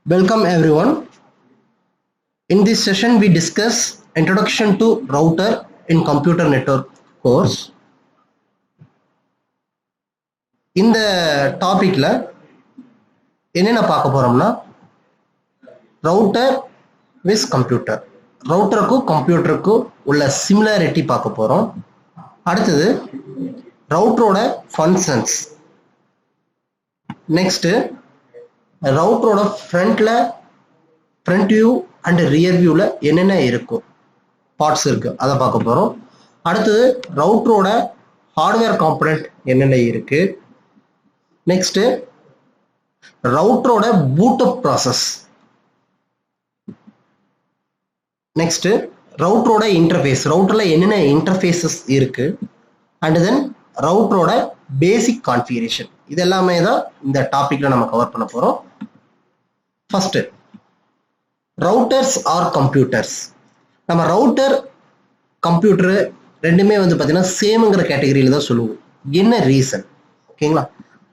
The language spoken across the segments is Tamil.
Welcome everyone. In this session, we discuss Introduction to Router in Computer Network course. இந்த டாபிக்ல என்னென்ன பார்க்க போறோம்னா ரவுட்டர் வித் கம்ப்யூட்டர், ரவுட்டருக்கும் கம்ப்யூட்டருக்கும் உள்ள சிமிலாரிட்டி பார்க்க போறோம். அடுத்தது ரவுட்டரோட ஃபங்க்ஷன்ஸ். நெக்ஸ்ட் ரவுட்டரோட ஃப்ரண்ட் வியூ அண்ட் ரியர் வியூல என்னென்ன இருக்கும், பார்ட்ஸ் இருக்கு, அதை பார்க்க போறோம். அடுத்தது ரவுட்டரோட ஹார்ட்வேர் காம்பனன்ட் என்னென்ன இருக்கு. நெக்ஸ்ட் ரவுட்டரோட பூட்டப் ப்ராசஸ். நெக்ஸ்ட் ரவுட்டரோட இன்டர்ஃபேஸ், ரவுட்டர்ல என்னென்ன இன்டர்ஃபேஸஸ் இருக்கு. அண்ட் தென் ரவுட்டரோட பேசிக் கான்ஃபிகரேஷன். இது எல்லாமே தான் இந்த டாபிக்ல நம்ம கவர் பண்ண போறோம். First, routers are computers. நம்ம ரவுட்டர் கம்ப்யூட்டர் ரெண்டுமே வந்து பார்த்தீங்கன்னா சேம்ங்கிற கேட்டகரியில தான் சொல்லுவோம். என்ன ரீசன்? ஓகேங்களா,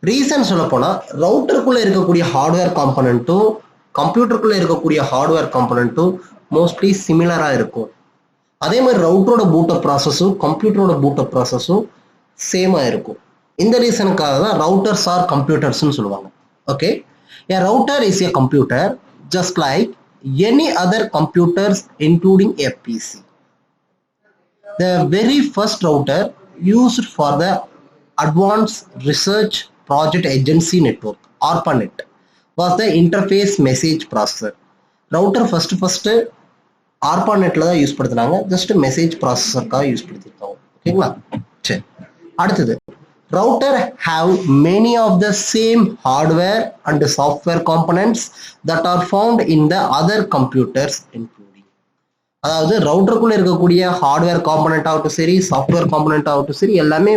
ரீசன் சொல்ல போனா ரவுட்டருக்குள்ள இருக்கக்கூடிய ஹார்ட்வேர் காம்பனண்ட்டும் கம்ப்யூட்டருக்குள்ள இருக்கக்கூடிய ஹார்ட்வேர் காம்பனண்ட்டும் மோஸ்ட்லி சிமிலரா இருக்கும். அதே மாதிரி ரவுட்டரோட பூட்டப் ப்ராசஸும் கம்ப்யூட்டரோட பூட்டப் ப்ராசஸும் சேமா இருக்கும். இந்த ரீசனுக்காக தான் ரவுட்டர்ஸ் ஆர் கம்ப்யூட்டர்ஸ்னு சொல்லுவாங்க. Okay, a router is a computer just like any other computers including a PC. The very first router used for the Advanced Research Project Agency Network ARPANET was the Interface Message Processor. Router first ARPANETல தான் யூஸ் படுத்துனாங்க, ஜஸ்ட் மெசேஜ் ப்ராசஸருக்காக யூஸ் படுத்திருக்காங்க. ஓகேங்களா, சரி. அடுத்தது, router have many of the same hardware and software components that are found in the other computers including. அதாவது ரவுட்டருக்குள்ள இருக்கக்கூடிய ஹார்ட்வேர் காம்பனண்ட் ஆகட்டும் சரி, சாஃப்ட்வேர் காம்பனண்ட் ஆகட்டும் சரி, எல்லாமே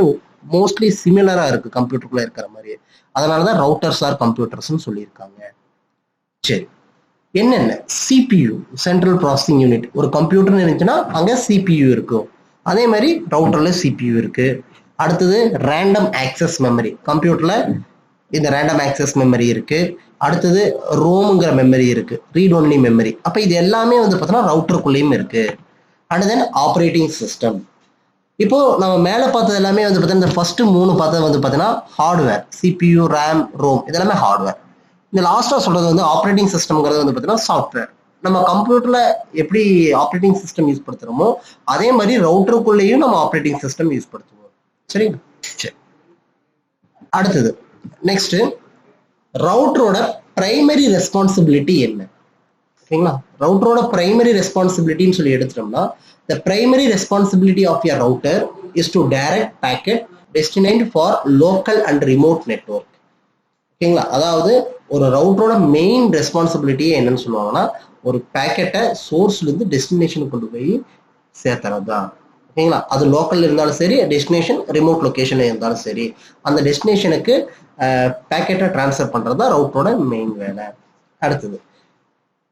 மோஸ்ட்லி சிமிலரா இருக்கு கம்ப்யூட்டருக்குள்ள இருக்கிற மாதிரி. அதனாலதான் ரவுட்டர்ஸ் ஆர் கம்ப்யூட்டர்ஸ்னு சொல்லியிருக்காங்க. சரி, என்னென்ன? CPU, central processing unit. ஒரு கம்ப்யூட்டர்னு இருந்துச்சுன்னா அங்க சிபியு இருக்கும். அதே மாதிரி ரவுட்டர்ல சிபியு இருக்கு. அடுத்தது ரேண்டம் ஆக்சஸ் மெமரி. கம்ப்யூட்டர்ல இந்த ரேண்டம் ஆக்சஸ் மெமரி இருக்கு. அடுத்தது ரோம்ங்கிற மெமரி இருக்கு, ரீட் ஒன்லி மெமரி. அப்ப இது எல்லாமே வந்து பார்த்தோன்னா ரவுட்டருக்குள்ளேயும் இருக்கு. And then operating system. இப்போ நம்ம மேலே பார்த்தது எல்லாமே வந்து பார்த்தீங்கன்னா இந்த ஃபர்ஸ்ட் 3 பார்த்தது வந்து பார்த்தீங்கன்னா ஹார்ட்வேர், சிபியு, ரேம், ரோம், இதெல்லாமே ஹார்ட்வேர். இந்த லாஸ்டா சொல்றது வந்து ஆப்ரேட்டிங் சிஸ்டம்ங்கிறது வந்து பார்த்தீங்கன்னா சாஃப்ட்வேர். நம்ம கம்ப்யூட்டர்ல எப்படி ஆப்ரேட்டிங் சிஸ்டம் யூஸ் படுத்துறோமோ அதே மாதிரி ரவுட்டருக்குள்ளேயும் நம்ம ஆப்ரேட்டிங் சிஸ்டம் யூஸ் படுத்துவோம். சரிங்க, சரி. அடுத்தது நெக்ஸ்ட், ரவுட்டரோட பிரைமரி ரெஸ்பான்சிபிலிட்டி என்ன? ஓகேங்களா, ரவுட்டரோட பிரைமரி ரெஸ்பான்சிபிலிட்டின்னு சொல்லி எடுத்துட்டோம்னா, the primary responsibility of your router is to direct packet destined for local and remote network. ஓகேங்களா, அதாவது ஒரு ரவுட்டரோட மெயின் ரெஸ்பான்சிபிலிட்டியே என்னன்னு சொல்லுவாங்கன்னா, ஒரு பேக்கெட்டை சோர்ஸ்ல இருந்து டெஸ்டினேஷனுக்கு கொண்டு போய் சேர்த்துறது தான். ஓகேங்களா, அது லோக்கல்ல இருந்தாலும் சரி, டெஸ்டினேஷன் ரிமோட் லொகேஷன்ல இருந்தாலும் சரி, அந்த டெஸ்டினேஷனுக்கு பேக்கெட்டை டிரான்ஸ்ஃபர் பண்றது தான் ரவுட்டரோட மெயின் வேலை. அடுத்தது,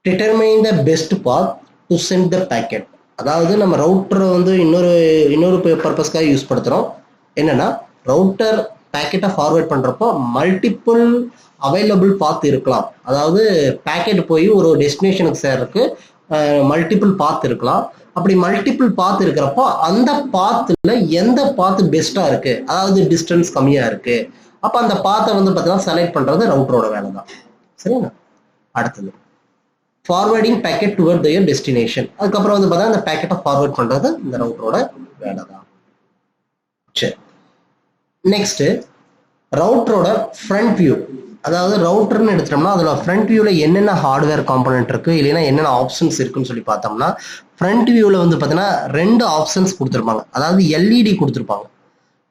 determine the best path to send the packet. அதாவது நம்ம ரவுட்டரை வந்து இன்னொரு பர்பஸ்க்காக யூஸ் படுத்துறோம். என்னன்னா, ரவுட்டர் பேக்கெட்டை ஃபார்வர்ட் பண்றப்போ மல்டிபிள் அவைலபிள் பாத் இருக்கலாம். அதாவது பேக்கெட் போய் ஒரு டெஸ்டினேஷனுக்கு சேர்றதுக்கு மல்டிபிள் பாத் இருக்கலாம். அப்படி மல்டிபிள் பாத் இருக்கிறப்போ அந்த பாத்துல எந்த பாத்து பெஸ்டா இருக்கு, அதாவது டிஸ்டன்ஸ் கம்மியா இருக்கு, அப்ப அந்த பாத்தை வந்து பார்த்தீங்கன்னா செலக்ட் பண்றது ரவுட்டரோட வேலை தான். சரிங்களா, அடுத்தது forwarding packet toward their destination. அதுக்கப்புறம் வந்து பார்த்தா அந்த பேக்கெட்டை ஃபார்வர்ட் பண்றது இந்த ரவுட்டரோட வேலை தான். சரி, நெக்ஸ்ட் ரவுட்டரோட ஃப்ரண்ட் வியூ. அதாவது ரவுட்டர்னு எடுத்துட்டோம்னா அதுல ஃப்ரண்ட் வியூல என்னென்ன ஹார்ட்வேர் காம்பனன்ட் இருக்கு, இல்லைன்னா என்னென்ன ஆப்ஷன்ஸ் இருக்குன்னு சொல்லி பார்த்தோம்னா, ஃப்ரண்ட் வியூல வந்து பார்த்தீங்கன்னா 2 ஆப்ஷன்ஸ் கொடுத்துருப்பாங்க. அதாவது எல்இடி கொடுத்துருப்பாங்க.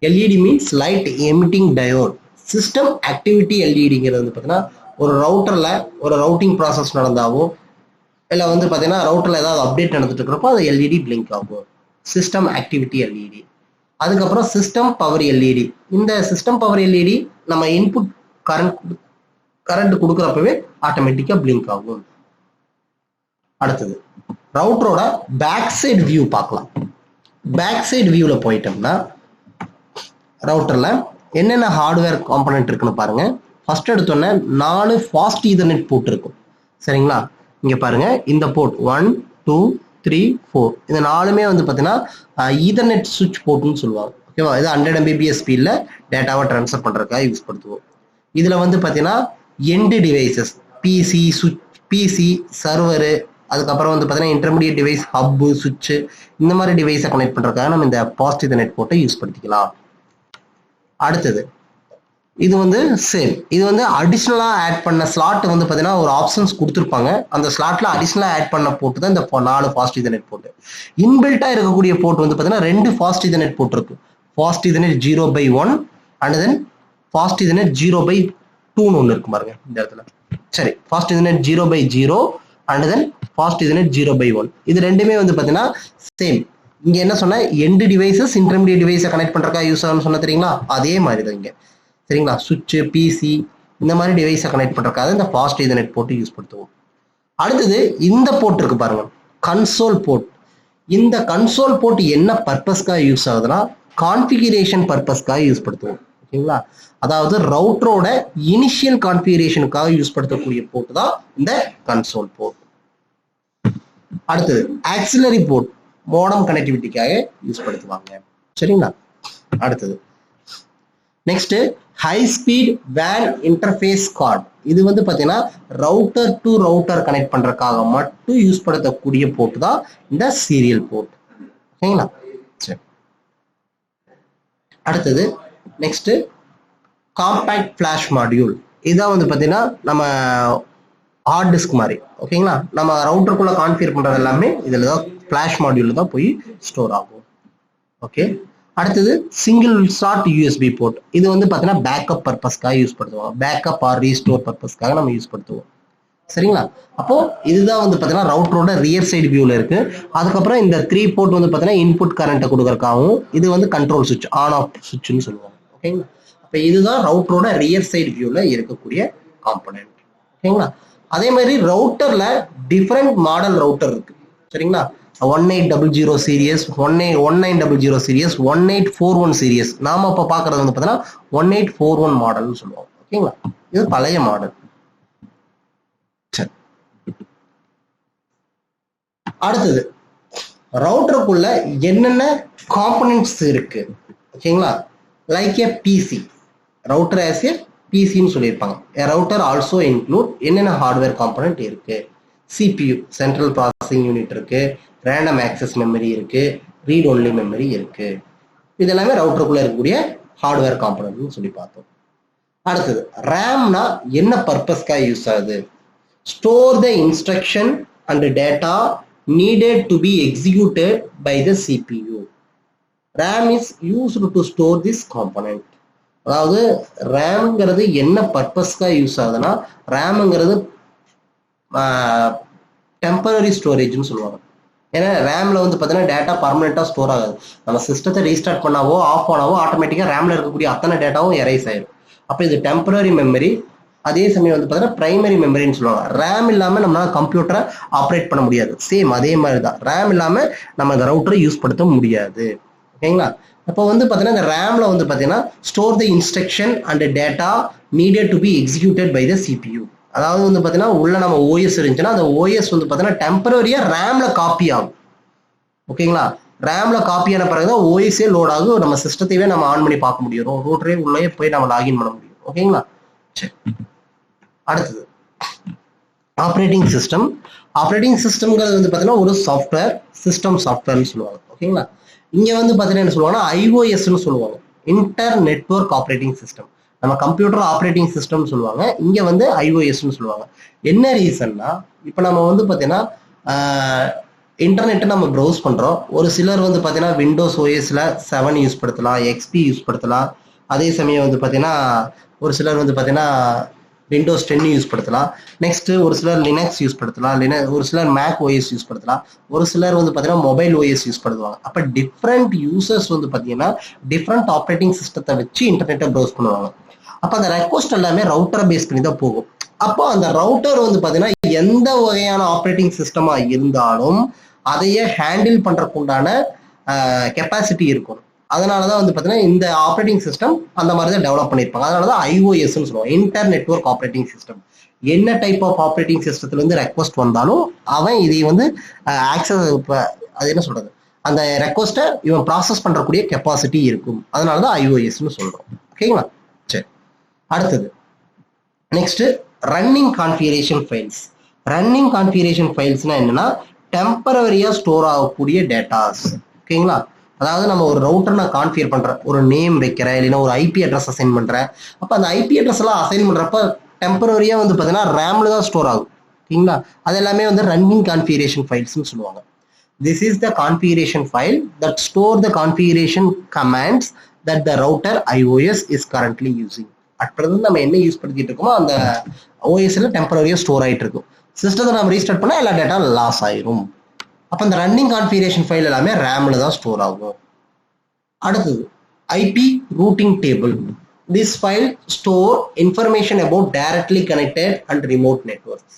LED means light emitting diode. System activity எல்இடிங்கிறது வந்து பார்த்தீங்கன்னா ஒரு ரவுட்டர்ல ஒரு ரவுட்டிங் ப்ராசஸ் நடந்தாவோ இல்லை வந்து பார்த்தீங்கன்னா ரவுட்டர்ல ஏதாவது அப்டேட் நடந்துட்டு இருக்கிறப்போ அது எல்இடி பிளிங்க் ஆகும். System activity LED. அதுக்கப்புறம் சிஸ்டம் பவர் எல்இடி. இந்த சிஸ்டம் பவர் எல்இடி நம்ம இன்புட் கரண்ட் கொடுக்குறப்பவே ஆட்டோமேட்டிக்கா பிளிங்க் ஆகும். அடுத்தது ரவுட்டரோட பேக் சைடு வியூ பார்க்கலாம். பேக் சைடு வியூல போயிட்டோம்னா ரவுட்டர்ல என்னென்ன ஹார்ட்வேர் காம்பனன்ட் இருக்குன்னு பாருங்க. ஃபர்ஸ்ட் எடுத்தோன்னே 4 ஃபாஸ்ட் ஈதர்நெட் போர்ட் இருக்கும். சரிங்களா? இங்க பாருங்க, இந்த போர்ட் 1 2 3 4 இந்த நாலுமே வந்து பார்த்தீங்கன்னா ஈதர்நெட் சுவிட்ச் போர்ட்னு சொல்லுவாங்க. ஓகேவா? இது 100 Mbps ஸ்பீட்ல டேட்டாவை ட்ரான்ஸ்ஃபர் பண்றதுக்காக யூஸ் படுத்துவோம். இதுல வந்து பார்த்தீங்கன்னா எண்ட் டிவைசஸ் பிசி சுவிட்ச், பிசி சர்வரு, அதுக்கப்புறம் வந்து பார்த்தீங்கன்னா இன்டர்மீடியட் டிவைஸ் ஹப்பு சுவிட்ச், இந்த மாதிரி டிவைஸை கனெக்ட் பண்றதுக்காக நம்ம இந்த பாஸ்ட் ஈதர்நெட் போர்ட்டை யூஸ் படுத்திக்கலாம். அடுத்தது இது வந்து சேம், இது வந்து அடிஷ்னலா ஆட் பண்ண ஸ்லாட் வந்து பாத்தீங்கன்னா ஒரு ஆப்ஷன்ஸ் கொடுத்துருப்பாங்க. அந்த ஸ்லாட்ல அடிஷ்னலா ஆட் பண்ண போர்ட் தான் இந்த 4 ஃபாஸ்ட் ஈதர்நெட் போர்ட். இன்பில்ட்டா இருக்கக்கூடிய போர்ட் வந்து பாத்தீங்கன்னா 2 ஃபாஸ்ட் ஈதர்நெட் போர்ட் இருக்கு. Fast Ethernet 0/1 and then fast Ethernet 0/2 ஒன்று இருக்கு பாருங்க இந்த இடத்துல. சரி, fast Ethernet 0/0 and then fast Ethernet 0/1. இது ரெண்டுமே வந்து பாத்தீங்கன்னா சேம். இங்க என்ன சொன்னா எண்ட் டிவைசஸ் இன்டர்மீடியட் டிவைஸை கனெக்ட் பண்றதுக்காக யூஸ் ஆகும்னு சொன்ன தெரியுங்களா? அதே மாதிரி தான் இங்க. சரிங்களா? சுவிட்ச், பிசி இந்த மாதிரி டிவைஸை கனெக்ட் பண்றதுக்காக இந்த ஃபாஸ்ட் ஈதர்நெட் போர்ட் யூஸ் படுத்துவோம். அடுத்தது இந்த போர்ட் இருக்கு பாருங்க, கன்சோல் போர்ட். இந்த கன்சோல் போர்ட் என்ன பர்பஸ்க்காக யூஸ் ஆகுதுன்னா கான்ஃபிகரேஷன் பர்பஸ்க்காக யூஸ் படுத்துவோம். ஓகேங்களா? அதாவது ரவுட்டரோட இனிஷியல் கான்ஃபிகரேஷனுக்காக யூஸ் படுத்தக்கூடிய போர்ட் தான் இந்த கன்சோல் போர்ட். அடுத்தது ஆக்சிலரி போர்ட், மோடம் கனெக்டிவிட்டிக்காக யூஸ் படுத்துவாங்க. சரிங்களா? அடுத்தது next high speed van interface card. இது வந்து பாத்தீங்கன்னா ரவுட்டர் டு ரவுட்டர் கனெக்ட் பண்றதுக்காக மட்டும் யூஸ் படுத்தக்கூடிய போர்ட் தான் இந்த சீரியல் போர்ட். ஓகேங்களா? சரி, அடுத்தது நெக்ஸ்ட் காம்பேக்ட் ஃபிளாஷ் மாடியூல். இதான் வந்து பாத்தீங்கன்னா நம்ம ஹார்ட் டிஸ்க் மாதிரி. ஓகேங்களா? நம்ம ரவுட்டருக்குள்ள கான்ஃபிகர் பண்றது எல்லாமே இதுல தான் ஃபிளாஷ் மாடியூல் தான் போய் ஸ்டோர் ஆகும். ஓகே, அடுத்தது சிங்கிள் ஸ்லாட் யூஎஸ்பி போர்ட். இது வந்து பார்த்தீங்கன்னா பேக்கப் பர்பஸ்க்காக யூஸ் படுத்துவோம். பேக்கப் ஆர் ரீஸ்டோர் பர்பஸ்க்காக நம்ம யூஸ் படுத்துவோம். சரிங்களா? அப்போ இதுதான் வந்து பார்த்தீங்கன்னா ரவுட்டரோட ரியர் சைடு வியூல இருக்கு. அதுக்கப்புறம் இந்த 3 போர்ட் வந்து பார்த்தீங்கன்னா இன்புட் கரண்ட்டை கொடுக்கறதுக்காகவும், இது வந்து கண்ட்ரோல் சுவிட்ச், ஆன் ஆஃப் சுவிட்ச்னு சொல்லுவாங்க. ஓகேங்களா? அப்போ இதுதான் ரவுட்டரோட ரியர் சைடு வியூல இருக்கக்கூடிய காம்பனன்ட். ஓகேங்களா? அதே மாதிரி ரவுட்டர்ல டிஃப்ரெண்ட் மாடல் ரவுட்டர் இருக்கு. சரிங்களா? 1800 சீரியஸ், 1900 சீரியஸ், 1841 சீரியஸ். நாம இப்ப பாக்குறது வந்து பாத்தீங்கன்னா 1841 மாடல்னு சொல்லுவோம். ஓகேங்களா? இது பழைய மாடல். சரி, அடுத்தது ரவுட்டருக்குள்ள என்னென்ன காம்பனன்ட்ஸ் இருக்கு. ஓகேங்களா? Like a PC, router as a பிசின்னு சொல்லியிருப்பாங்க. ரவுட்டர் ஆல்சோ இன்க்ளூட் என்னென்ன ஹார்ட்வேர் காம்பனன்ட் இருக்கு. சிபியு, சென்ட்ரல் ப்ராசஸிங் யூனிட் இருக்கு, ரேண்டம் ஆக்சஸ் மெமரி இருக்கு, ரீட் ஒன்லி மெமரி இருக்கு. இது எல்லாமே ரவுட்டருக்குள்ள இருக்கக்கூடிய ஹார்ட்வேர் காம்பனன்ட்னு சொல்லி பார்த்தோம். அடுத்தது ரேம்னா என்ன பர்பஸ்க்காக யூஸ் ஆகுது? Store the instruction and data needed to be executed by the CPU. RAM is used to store this component. அதாவது ரேம்ங்கிறது என்ன பர்பஸ்க்காக யூஸ் ஆகுதுன்னா, ரேம்ங்கிறது டெம்பரரி ஸ்டோரேஜ்னு சொல்லுவாங்க. ஏன்னா ரேம்ல வந்து பார்த்தீங்கன்னா டேட்டா பர்மனெண்டா ஸ்டோர் ஆகாது. நம்ம சிஸ்டத்தை ரீஸ்டார்ட் பண்ணாவோ ஆஃப் ஆனாவோ ஆட்டோமேட்டிக்கா ரேம்ல இருக்கக்கூடிய அத்தனை டேட்டாவும் எரேஸ் ஆயிடும். அப்போ இது டெம்பரரி மெமரி. அதே சமயம் வந்து பார்த்தீங்கன்னா பிரைமரி மெமரின்னு சொல்லுவாங்க. ரேம் இல்லாம நம்மளால கம்ப்யூட்டரை ஆப்ரேட் பண்ண முடியாது. சேம் அதே மாதிரி தான், ரேம் இல்லாம நம்ம இந்த ரவுட்டரை யூஸ் படுத்த முடியாது. ஓகேங்களா? அப்போ வந்து பார்த்தீங்கன்னா இந்த ரேம்ல வந்து பார்த்தீங்கன்னா store the instruction and data needed to be executed by the CPU. அதாவது வந்து பார்த்தீங்கன்னா உள்ள நம்ம ஓஎஸ் இருந்துச்சுன்னா அந்த ஓஎஸ் வந்து பார்த்தீங்கன்னா டெம்பரரியா ரேம்ல காப்பி ஆகும். ஓகேங்களா? ரேம்ல காப்பி ஆன பிறகுதான் ஓஎஸ்ஏ லோட் ஆகும். நம்ம சிஸ்டத்தையே நம்ம ஆன் பண்ணி பார்க்க முடியும். ரூட்டரே உள்ளே போய் நம்ம லாகின் பண்ண முடியும். ஓகேங்களா? சரி, அடுத்தது ஆப்ரேட்டிங் சிஸ்டம். ஆப்ரேட்டிங் சிஸ்டம்ங்கிறது வந்து பார்த்தீங்கன்னா ஒரு சாஃப்ட்வேர், சிஸ்டம் சாஃப்ட்வேர்னு சொல்லுவாங்க. ஓகேங்களா? இங்க வந்து பார்த்தீங்கன்னா என்ன சொல்லுவாங்கன்னா ஐஓஎஸ்ன்னு சொல்லுவாங்க, இன்டர் நெட்வொர்க் ஆப்ரேட்டிங் சிஸ்டம். நம்ம கம்ப்யூட்டர் ஆப்ரேட்டிங் சிஸ்டம் சொல்லுவாங்க, இங்க வந்து ஐஓஎஸ்ன்னு சொல்லுவாங்க. என்ன ரீசன்னா, இப்போ நம்ம வந்து பார்த்தீங்கன்னா இன்டர்நெட்டை நம்ம ப்ரௌஸ் பண்றோம். ஒரு சிலர் வந்து பார்த்தீங்கன்னா விண்டோஸ் ஓஎஸ்ல 7 யூஸ் படுத்தலாம், எக்ஸ்பி யூஸ் படுத்தலாம். அதே சமயம் வந்து பார்த்தீங்கன்னா ஒரு சிலர் வந்து பார்த்தீங்கன்னா விண்டோஸ் 10 யூஸ் படுத்தலாம். நெக்ஸ்ட் ஒரு சிலர் லினக்ஸ் யூஸ் படுத்தலாம், ஒரு சிலர் மேக் ஓஎஸ் யூஸ் படுத்தலாம், ஒரு சிலர் வந்து பார்த்தீங்கன்னா மொபைல் ஓஎஸ் யூஸ் படுத்துவாங்க. அப்போ டிஃப்ரெண்ட் யூசர்ஸ் வந்து பார்த்தீங்கன்னா டிஃப்ரெண்ட் ஆப்ரேட்டிங் சிஸ்டத்தை வச்சு இன்டர்நெட்டை ப்ரௌஸ் பண்ணுவாங்க. அப்போ அந்த ரெக்வஸ்ட் எல்லாமே ரவுட்டரை பேஸ் பண்ணி தான் போகும். அப்போ அந்த ரவுட்டர் வந்து பார்த்தீங்கன்னா எந்த வகையான ஆப்ரேட்டிங் சிஸ்டமா இருந்தாலும் அதையே ஹேண்டில் பண்றதுக்கு உண்டான கெப்பாசிட்டி இருக்கும். அதனாலதான் வந்து பார்த்தீங்கன்னா இந்த ஆப்ரேட்டிங் சிஸ்டம் அந்த மாதிரி தான் டெவலப் பண்ணியிருப்பாங்க. அதனாலதான் ஐஓஎஸ்ன்னு சொல்லுவாங்க, இன்டர் நெட்வொர்க் ஆப்ரேட்டிங் சிஸ்டம். என்ன டைப் ஆஃப் ஆப்ரேட்டிங் சிஸ்டத்துல இருந்து ரெக்வஸ்ட் வந்தாலும் அவன் இதை வந்து ஆக்சஸ், அது என்ன சொல்றது, அந்த ரெக்வஸ்ட்டை இவன் ப்ராசஸ் பண்றக்கூடிய கெப்பாசிட்டி இருக்கும். அதனாலதான் ஐஓஎஸ்ன்னு சொல்றோம். ஓகேங்களா? சரி, அடுத்தது next running configuration files. Running configuration ஃபைல்ஸ்னா என்னன்னா டெம்பரவரியா ஸ்டோர் ஆகக்கூடிய டேட்டாஸ். ஓகேங்களா? அதாவது நம்ம ஒரு ரவுட்டர் நான் கான்ஃபிகர் பண்றேன், ஒரு நேம் வைக்கிறேன், இல்லைன்னா ஒரு ஐபி அட்ரஸ் அசைன் பண்றேன். அப்ப அந்த ஐபி அட்ரஸ் எல்லாம் அசைன் பண்றப்ப டெம்பரரியா வந்து பாத்தீங்கன்னா ரேம்ல தான் ஸ்டோர் ஆகும். ஓகேங்களா? அது எல்லாமே வந்து ரன்னிங் கான்ஃபிகரேஷன் ஃபைல்ஸ்னு சொல்லுவாங்க. This is the configuration file that store the configuration commands that the router IOS is currently using. At present நம்ம என்ன யூஸ் பண்ணிட்டு இருக்கோமோ அந்த OSல டெம்பரரியா ஸ்டோர் ஆயிட்டு இருக்கும். சிஸ்டத்தை நம்ம ரீஸ்டார்ட் பண்ணா எல்லா டேட்டா லாஸ் ஆயிரும். அப்ப இந்த ரன்னிங் கான்ஃபிகரேஷன் ஃபைல் எல்லாமே ரேம்ல தான் ஸ்டோர் ஆகும். அடுத்தது IP routing table. This file store information about directly connected and remote networks.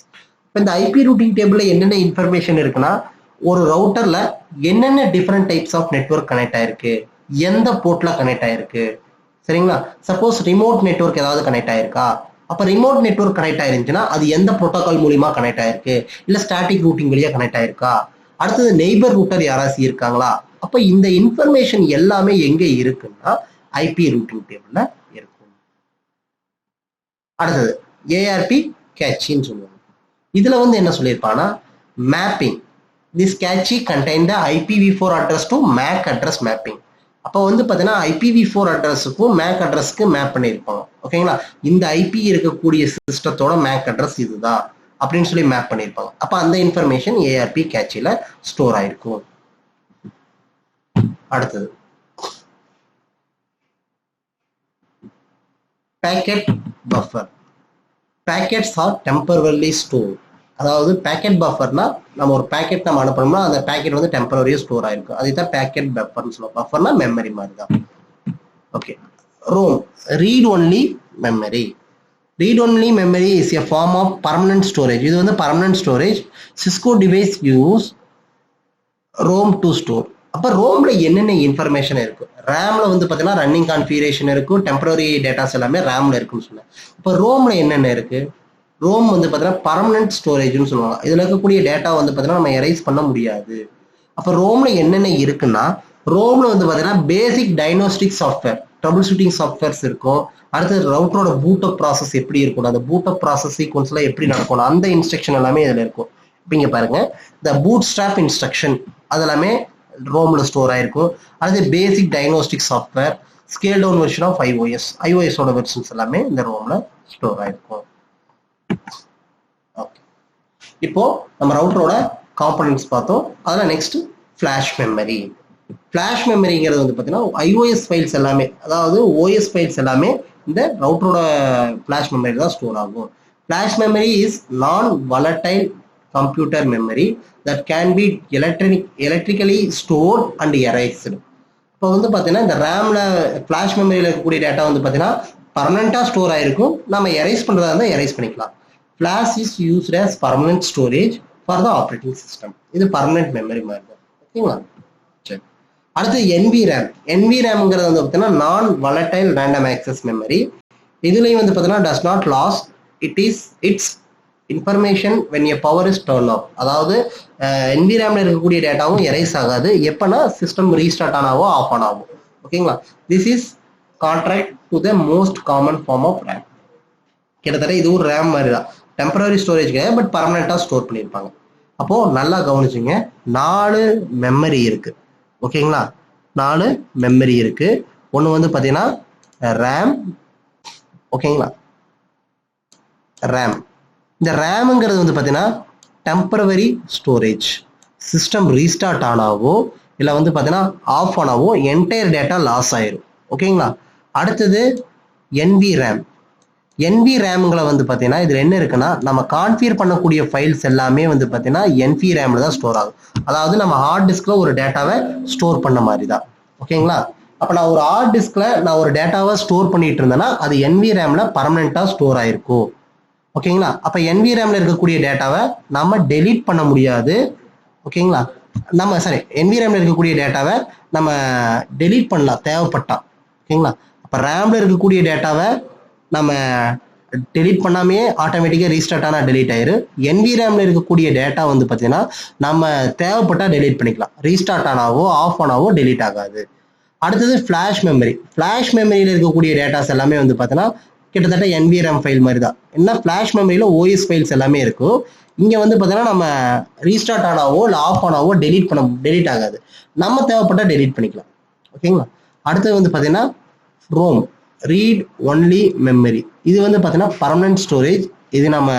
இந்த ஐபி ரூட்டிங் டேபிள்ல என்னென்ன இன்ஃபர்மேஷன் இருக்குன்னா ஒரு ரவுட்டர்ல என்னென்ன different types of network connect ஆயிருக்கு, எந்த போர்ட்ல கனெக்ட் ஆயிருக்கு, சரிங்களா? சப்போஸ் ரிமோட் நெட்வொர்க் ஏதாவது கனெக்ட் ஆயிருக்கா, அப்ப ரிமோட் நெட்வொர்க் கனெக்ட் ஆயிருந்துச்சுன்னா அது எந்த புரோட்டோகால் மூலியமா கனெக்ட் ஆயிருக்கு, இல்ல ஸ்டாட்டிக் ரூட்டிங் வழியா கனெக்ட் ஆயிருக்கா, அடுத்தது நெய்பர் ரூட்டர் யாராவது இருக்காங்களா. அப்ப இந்த இன்ஃபர்மேஷன் எல்லாமே எங்க இருக்குன்னா ஐபி ரூட்டிங் டேபிள்ல இருக்கும். அடுத்தது ஏஆர்பி கேட்சின்னு சொல்லுவாங்க. இதுல வந்து என்ன சொல்லியிருப்பாங்கன்னா mapping. This cache contain the IPv4 address to MAC address mapping. அப்போ வந்து பார்த்தீங்கன்னா IPv4 அட்ரஸுக்கும் மேக் அட்ரஸ்க்கு மேப் பண்ணியிருப்பாங்க. ஓகேங்களா? இந்த ஐபி இருக்கக்கூடிய சிஸ்டத்தோட மேக் அட்ரஸ் இதுதான் அப்படின்னு சொல்லி மேப் பண்ணியிருப்பாங்க. அப்போ அந்த இன்ஃபர்மேஷன் ஏஆர்பி கேட்சில ஸ்டோர் ஆயிருக்கும். அடுத்தது packet buffer. Packets are temporarily store. அதாவது பேக்கெட் பஃபர்னா நம்ம ஒரு பேக்கெட் நம்ம அனுப்பணும்னா அந்த பேக்கெட் வந்து டெம்பரரியா ஸ்டோர் ஆயிருக்கும். அதுதான் பேக்கெட் பஃபர்னு சொல்லுவோம். பஃபர்னா மெமரி மாதிரி தான். Okay. ROM read only memory. Read only memory is a form of permanent storage. இது வந்து permanent storage. Cisco device use ROM to store. அப்ப ரோம்ல என்னென்ன இன்ஃபர்மேஷன் இருக்கு? ரேம்ல வந்து பாத்தீங்கன்னா ரன்னிங் கான்ஃபிகரேஷன் இருக்கும், டெம்பரரி டேட்டாஸ் எல்லாமே ரேம்ல இருக்குன்னு சொன்னேன். இப்ப ரோம்ல என்னென்ன இருக்கு? ரோம் வந்து பார்த்தீங்கன்னா பர்மனன்ட் ஸ்டோரேஜ்னு சொல்லுவாங்க. இதில் இருக்கக்கூடிய டேட்டா வந்து பார்த்தீங்கன்னா நம்ம எரைஸ் பண்ண முடியாது. அப்போ ரோம்ல என்னென்ன இருக்குன்னா ரோம்ல வந்து பார்த்தீங்கன்னா basic diagnostic software, troubleshooting softwares இருக்கும். அடுத்தது ரவுட்டரோட பூட் அப் ப்ராசஸ் எப்படி இருக்கணும், அந்த பூட் அப் ப்ராசஸ் சீக்வன்ஸ்லாம் எப்படி நடக்கணும், அந்த இன்ஸ்ட்ரக்ஷன் எல்லாமே இதில் இருக்கும். இப்போ இங்கே பாருங்க, இந்த பூட் ஸ்ட்ராப் இன்ஸ்ட்ரக்ஷன் அதெல்லாமே ரோம்ல ஸ்டோர் ஆயிருக்கும். அடுத்து basic diagnostic software, scale down version of IOS, ஐஓஎஸோட வெர்ஷன்ஸ் எல்லாமே இந்த ரோம்ல ஸ்டோர் ஆயிருக்கும். இப்போ நம்ம ரவுட்டரோட காம்பனன்ட்ஸ் பார்த்தோம். அதில் நெக்ஸ்ட் ஃபிளாஷ் மெமரி. ஃபிளாஷ் மெமரிங்கிறது வந்து பார்த்தீங்கன்னா ஐஓஎஸ் ஃபைல்ஸ் எல்லாமே, அதாவது ஓஎஸ் ஃபைல்ஸ் எல்லாமே இந்த ரவுட்டரோட ஃபிளாஷ் மெமரி தான் ஸ்டோர் ஆகும். Flash memory is non volatile computer memory that can be electrically stored and erased. இப்போ வந்து பார்த்தீங்கன்னா இந்த ரேம்ல ஃபிளாஷ் மெமரியில் இருக்கக்கூடிய டேட்டா வந்து பார்த்தீங்கன்னா பர்மனெண்ட்டாக ஸ்டோர் ஆயிருக்கும். நம்ம எரைஸ் பண்ணுறதா இருந்தால் எரைஸ் பண்ணிக்கலாம். Flash is used as permanent storage for the operating system. இது பர்மனன்ட் மெமரி மாதிரி தான். ஓகேங்களா? சரி. அடுத்து NVRAM. NVRAMங்கிறது வந்து பார்த்தீங்கன்னா நான் வாலடைல் ரேண்டம் ஆக்சஸ் மெமரி. இதுலேயும் வந்து பார்த்தீங்கன்னா does not loss its information when a power is turned off. அதாவது NVRAMல இருக்கக்கூடிய டேட்டாவும் எரைஸ் ஆகாது எப்பனா சிஸ்டம் ரீஸ்டார்ட் ஆனாவோ ஆஃப் ஆனாவோ. ஓகேங்களா? This is contract to the most common form of RAM. கிட்டத்தட்ட இது ஒரு ரேம் மாதிரி தான், டெம்பரரி ஸ்டோரேஜ்க்கு பட் பர்மனெண்ட்டாக ஸ்டோர் பண்ணியிருப்பாங்க. அப்போ நல்லா கவனிச்சுங்க, 4 மெமரி இருக்கு. ஓகேங்களா? 4 மெமரி இருக்கு. ஒன்று வந்து பார்த்தீங்கன்னா ரேம். ஓகேங்களா? ரேம். இந்த ரேமுங்கிறது வந்து பார்த்தீங்கன்னா டெம்பரவரி ஸ்டோரேஜ். சிஸ்டம் ரீஸ்டார்ட் ஆனாவோ இல்லை வந்து பார்த்தீங்கன்னா ஆஃப் ஆனாவோ என்டையர் டேட்டா லாஸ் ஆயிரும். ஓகேங்களா? அடுத்தது NVRAM. NVRAMங்களை வந்து பார்த்தீங்கன்னா இதில் என்ன இருக்குன்னா நம்ம கான்ஃபிகர் பண்ணக்கூடிய ஃபைல்ஸ் எல்லாமே வந்து பார்த்தீங்கன்னா NVRAMல தான் ஸ்டோர் ஆகும். அதாவது நம்ம ஹார்ட் டிஸ்க்ல ஒரு டேட்டாவை ஸ்டோர் பண்ண மாதிரி தான். ஓகேங்களா? அப்போ நான் ஒரு ஹார்ட் டிஸ்க்ல நான் ஒரு டேட்டாவை ஸ்டோர் பண்ணிட்டு இருந்தேன்னா அது NVRAMல பர்மனெண்ட்டாக ஸ்டோர் ஆயிருக்கும். ஓகேங்களா? அப்போ NVRAMல இருக்கக்கூடிய டேட்டாவை நம்ம டெலீட் பண்ண முடியாது. ஓகேங்களா? NVRAMல இருக்கக்கூடிய டேட்டாவை நம்ம டெலீட் பண்ணலாம் தேவைப்பட்டா. ஓகேங்களா? அப்போ ரேம்ல இருக்கக்கூடிய டேட்டாவை நம்ம டெலீட் பண்ணாமே ஆட்டோமேட்டிக்காக ரீஸ்டார்ட் ஆனால் டெலீட் ஆயிரு. NVRAMல இருக்கக்கூடிய டேட்டா வந்து பார்த்தீங்கன்னா நம்ம தேவைப்பட்டா டெலீட் பண்ணிக்கலாம். ரீஸ்டார்ட் ஆனாவோ ஆஃப் ஆனாவோ டெலீட் ஆகாது. அடுத்தது ஃப்ளாஷ் மெமரி. ஃப்ளாஷ் மெமரியில் இருக்கக்கூடிய டேட்டாஸ் எல்லாமே வந்து பார்த்தீங்கன்னா கிட்டத்தட்ட NVRAM ஃபைல் மாதிரி தான். என்ன ஃப்ளாஷ் மெமரியில் OS ஃபைல்ஸ் எல்லாமே இருக்கும். இங்கே வந்து பார்த்தீங்கன்னா நம்ம ரீஸ்டார்ட் ஆனாவோ இல்லை ஆஃப் ஆனாவோ டெலீட் ஆகாது. நம்ம தேவைப்பட்டா டெலீட் பண்ணிக்கலாம். ஓகேங்களா. அடுத்தது வந்து பார்த்தீங்கன்னா ரோம், ரீட் ஒன்லி மெமரி. இது வந்து பார்த்தீங்கன்னா பர்மனன்ட் ஸ்டோரேஜ். இது நம்ம